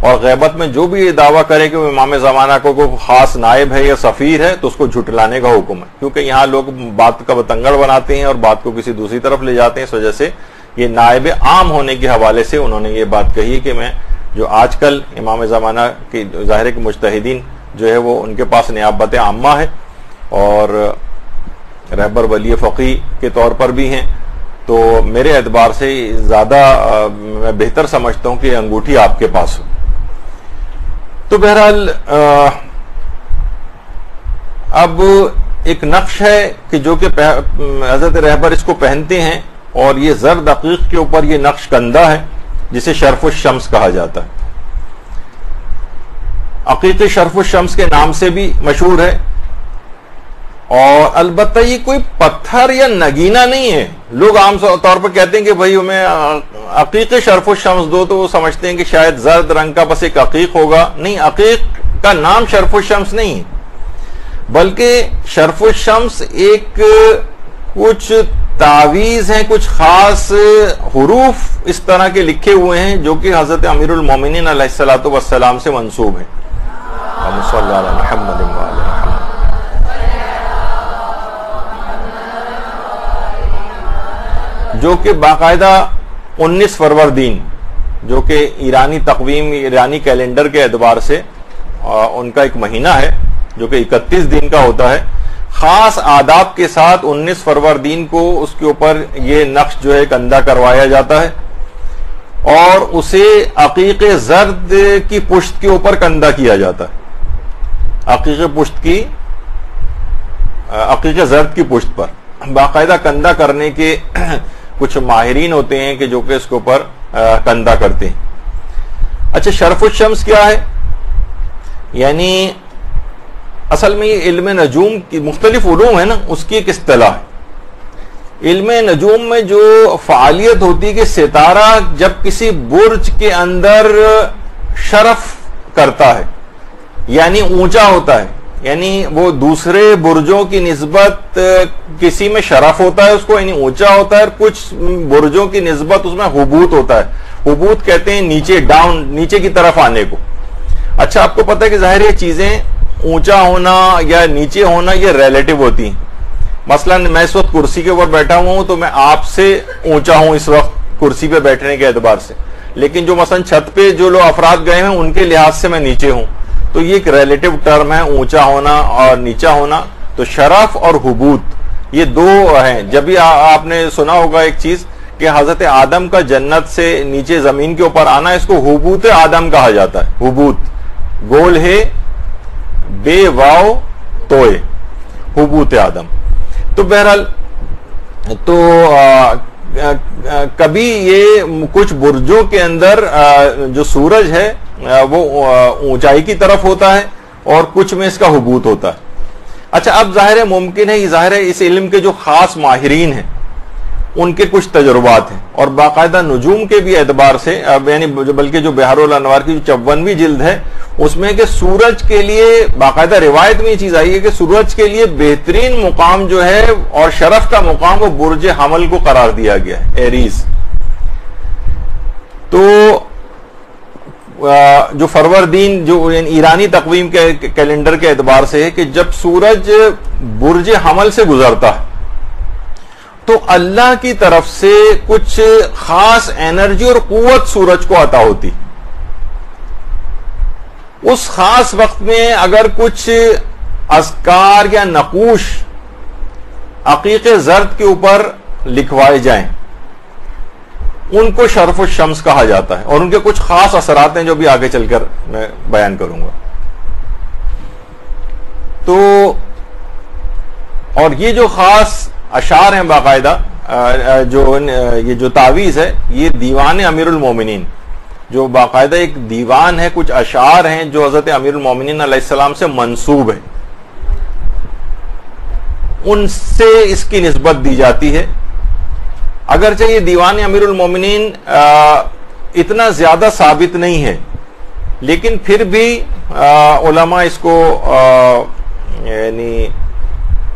اور غیبت میں جو بھی یہ دعویٰ کرے کہ وہ امام زمانہ کو کوئی خاص نائب ہے یا سفیر ہے تو اس کو جھٹلانے کا حکم ہے، کیونکہ یہاں لوگ بات کا بتنگڑ بناتے ہیں اور بات کو کسی دوسری طرف لے جاتے ہیں، اس وجہ سے یہ نائب عام ہونے کے حوالے سے انہوں نے یہ بات کہی کہ میں جو آج کل امام زمانہ کی ظاہر ہے کہ مجتہدین جو ہے وہ ان کے پاس نیابت عامہ ہے، اور رہبر ولی فقی کے طور پر بھی ہیں، تو میرے اعتبار سے زیادہ میں بہتر سمجھتا ہوں کہ یہ انگوٹھی آپ کے پاس ہو۔ تو بہرحال اب ایک نقش ہے کہ جو کہ حضرت رہبر اس کو پہنتے ہیں، اور یہ زر دقیق کے اوپر یہ نقش کندہ ہے جسے شرف الشمس کہا جاتا ہے، عقیق شرف الشمس کے نام سے بھی مشہور ہے، اور البتہ یہ کوئی پتھر یا نگینہ نہیں ہے۔ لوگ عام طور پر کہتے ہیں کہ بھائی ہمیں عقیق شرف الشمس دو، تو وہ سمجھتے ہیں کہ شاید زرد رنگ کا بس ایک عقیق ہوگا، نہیں، عقیق کا نام شرف الشمس نہیں ہے، بلکہ شرف الشمس ایک کچھ تعویذ ہیں، کچھ خاص حروف اس طرح کے لکھے ہوئے ہیں جو کہ حضرت امیر المومنین علیہ الصلوۃ والسلام سے منسوب ہیں۔ صلی اللہ علیہ محمد وعلی محمد۔ جو کہ باقاعدہ 19 فروردین، جو کہ ایرانی تقویم، ایرانی کیلنڈر کے اعتبار سے ان کا ایک مہینہ ہے جو کہ 31 دن کا ہوتا ہے، خاص آداب کے ساتھ 19 فروردین کو اس کے اوپر یہ نقش جو ہے کندہ کروایا جاتا ہے، اور اسے عقیق زرد کی پشت کے اوپر کندہ کیا جاتا ہے، عقیق زرد کی پشت پر باقاعدہ کندہ کرنے کے کچھ ماہرین ہوتے ہیں کہ جو کہ اس کے اوپر کندہ کرتے ہیں۔ اچھا، شرف الشمس کیا ہے؟ یعنی اصل میں یہ علم نجوم کی مختلف علوم ہے نا، اس کی ایک اصطلاح ہے۔ علم نجوم میں جو فعالیت ہوتی ہے کہ ستارہ جب کسی برج کے اندر شرف کرتا ہے، یعنی اونچا ہوتا ہے، یعنی وہ دوسرے برجوں کی نسبت کسی میں شرف ہوتا ہے اس کو، یعنی اونچا ہوتا ہے، اور کچھ برجوں کی نسبت اس میں حبوط ہوتا ہے۔ حبوط کہتے ہیں نیچے، ڈاؤن، نیچے کی طرف آنے کو۔ اچھا، آپ کو پتہ ہے کہ ظاہر یہ چیزیں اونچا ہونا یا نیچے ہونا یہ ریلیٹو ہوتی ہیں۔ مثلا میں اس وقت کرسی کے اوپر بیٹھا ہوا ہوں تو میں آپ سے اونچا ہوں اس وقت کرسی پہ بیٹھنے کے اعتبار سے، لیکن جو مثلا چھت پہ جو لوگ افراد گئے ہیں ان کے لحاظ سے میں نیچے ہوں، تو یہ ایک ریلیٹو ٹرم ہے، اونچا ہونا اور نیچا ہونا۔ تو شرف اور حبوط یہ دو ہیں۔ جب بھی آپ نے سنا ہوگا ایک چیز کہ حضرت آدم کا جنت سے نیچے زمین کے اوپر آنا، اس کو حبوط آدم کہا جاتا ہے۔ حبوط گول ہے، بے واو توئے، حبوط آدم۔ تو بہرحال تو کبھی یہ کچھ برجوں کے اندر جو سورج ہے وہ اونچائی کی طرف ہوتا ہے اور کچھ میں اس کا حبوط ہوتا ہے. اچھا اب ظاہر ہے ممکن ہے، یہ ظاہر ہے اس علم کے جو خاص ماہرین ہیں ان کے کچھ تجربات ہیں، اور باقاعدہ نجوم کے بھی اعتبار سے یعنی بلکہ جو بحار الانوار کی جو 54ویں جلد ہے اس میں کہ سورج کے لیے باقاعدہ روایت میں یہ چیز آئی ہے کہ سورج کے لیے بہترین مقام جو ہے اور شرف کا مقام وہ برج حمل کو قرار دیا گیا ہے، ایریز. تو جو فروردین جو ایرانی تقویم کے کیلنڈر کے اعتبار سے ہے کہ جب سورج برج حمل سے گزرتا ہے تو اللہ کی طرف سے کچھ خاص انرجی اور قوت سورج کو عطا ہوتی. اس خاص وقت میں اگر کچھ اذکار یا نقوش عقیق زرد کے اوپر لکھوائے جائیں ان کو شرف الشمس کہا جاتا ہے، اور ان کے کچھ خاص اثرات ہیں جو بھی آگے چل کر میں بیان کروں گا. تو اور یہ جو خاص اشعار ہیں باقاعدہ یہ جو تعویذ ہے یہ دیوان امیر المومنین، جو باقاعدہ ایک دیوان ہے، کچھ اشعار ہیں جو حضرت امیر المومنین علیہ السلام سے منسوب ہے، ان سے اس کی نسبت دی جاتی ہے. اگرچہ یہ دیوان امیر المومنین اتنا زیادہ ثابت نہیں ہے، لیکن پھر بھی علماء اس کو یعنی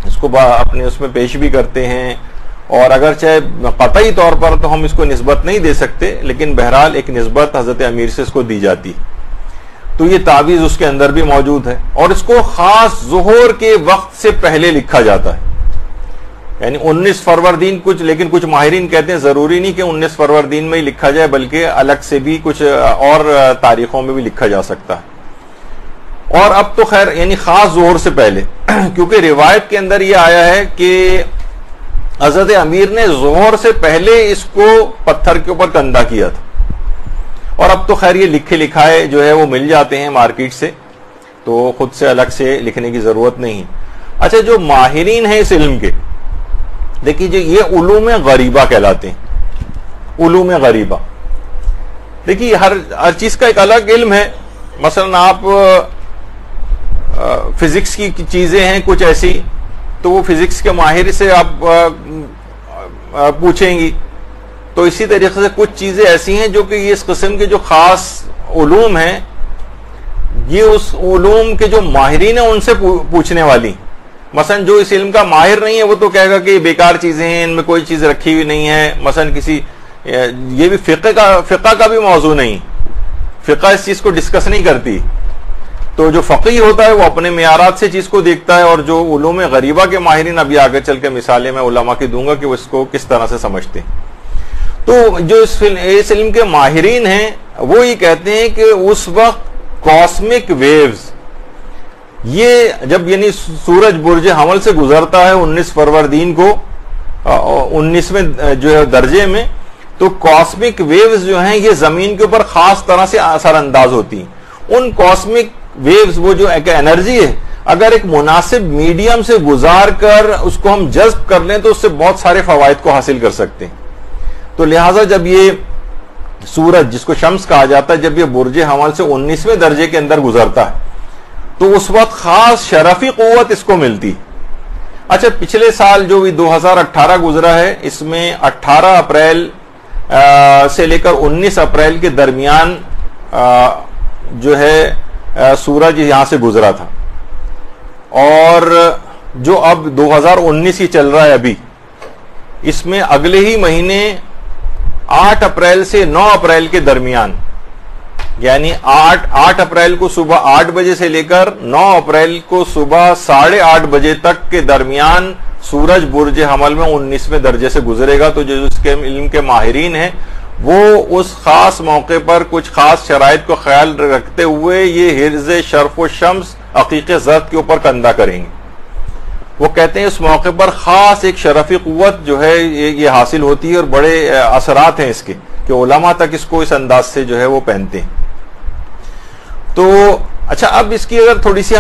اس کو اپنے اس میں پیش بھی کرتے ہیں، اور اگرچہ قطعی طور پر تو ہم اس کو نسبت نہیں دے سکتے، لیکن بہرحال ایک نسبت حضرت امیر سے اس کو دی جاتی. تو یہ تعویذ اس کے اندر بھی موجود ہے، اور اس کو خاص ظہور کے وقت سے پہلے لکھا جاتا ہے، یعنی 19 فروردین لیکن کچھ ماہرین کہتے ہیں ضروری نہیں کہ 19 فروردین میں ہی لکھا جائے، بلکہ الگ سے بھی کچھ اور تاریخوں میں بھی لکھا جا سکتا ہے. اور اب تو خیر یعنی خاص ظہور سے پہلے، کیونکہ روایت کے اندر یہ آیا ہے کہ حضرت امیر نے ظہور سے پہلے اس کو پتھر کے اوپر کندہ کیا تھا. اور اب تو خیر یہ لکھے لکھائے جو ہے وہ مل جاتے ہیں مارکیٹ سے، تو خود سے الگ سے لکھنے کی ضرورت نہیں. اچھا جو ماہرین ہیں اس علم کے، دیکھیے جو یہ علوم غریبہ کہلاتے ہیں، علوم غریبہ. دیکھیے ہر چیز کا ایک الگ علم ہے. مثلا آپ فزکس کی چیزیں ہیں کچھ ایسی، تو وہ فزکس کے ماہر سے آپ پوچھیں گی. تو اسی طریقے سے کچھ چیزیں ایسی ہیں جو کہ یہ اس قسم کے جو خاص علوم ہیں یہ اس علوم کے جو ماہرین ہیں ان سے پوچھنے والی. مثلا جو اس علم کا ماہر نہیں ہے وہ تو کہے گا کہ یہ بیکار چیزیں ہیں، ان میں کوئی چیز رکھی ہوئی نہیں ہے. مثلا یہ بھی فقہ کا بھی موضوع نہیں، فقہ اس چیز کو ڈسکس نہیں کرتی. تو جو فقیہ ہوتا ہے وہ اپنے معیارات سے چیز کو دیکھتا ہے، اور جو علوم غریبہ کے ماہرین ابھی آگے چل کے مثالیں میں علماء کی دوں گا کہ وہ اس کو کس طرح سے سمجھتے ہیں. تو جو اس علم کے ماہرین ہیں وہ یہ کہتے ہیں کہ اس وقت کاسمک ویوز یہ جب یعنی سورج برج حمل سے گزرتا ہے 19 فروردین کو 19ویں جو ہے درجے میں، تو کاسمک ویوز جو ہیں یہ زمین کے اوپر خاص طرح سے اثر انداز ہوتی ہیں. ان کاسمک ویوز وہ جو ایک انرجی ہے اگر ایک مناسب میڈیم سے گزار کر اس کو ہم جذب کر لیں تو اس سے بہت سارے فوائد کو حاصل کر سکتے ہیں. تو لہٰذا جب یہ سورج جس کو شمس کہا جاتا ہے جب یہ برج حمل سے 19ویں درجے کے اندر گزرتا ہے تو اس وقت خاص شرفی قوت اس کو ملتی. اچھا پچھلے سال جو 2018 گزرا ہے اس میں 18 اپریل سے لے کر 19 اپریل کے درمیان جو ہے سورج یہاں سے گزرا تھا، اور جو اب 2019 ہی چل رہا ہے ابھی اس میں اگلے ہی مہینے 8 اپریل سے 9 اپریل کے درمیان، یعنی 8 اپریل کو صبح 8 بجے سے لے کر 9 اپریل کو صبح 8:30 بجے تک کے درمیان سورج برج حمل میں 19ویں درجے سے گزرے گا. تو جو اس کے علم کے ماہرین ہیں وہ اس خاص موقع پر کچھ خاص شرائط کو خیال رکھتے ہوئے یہ حرز شرف و شمس عقیق زرد کے اوپر کندہ کریں گے. وہ کہتے ہیں اس موقع پر خاص ایک شرفی قوت جو ہے یہ حاصل ہوتی ہے، اور بڑے اثرات ہیں اس کے کہ علماء تک اس کو اس انداز سے جو ہے وہ پہنتے ہیں. تو اچھا اب اس کی اگر تھوڑی سی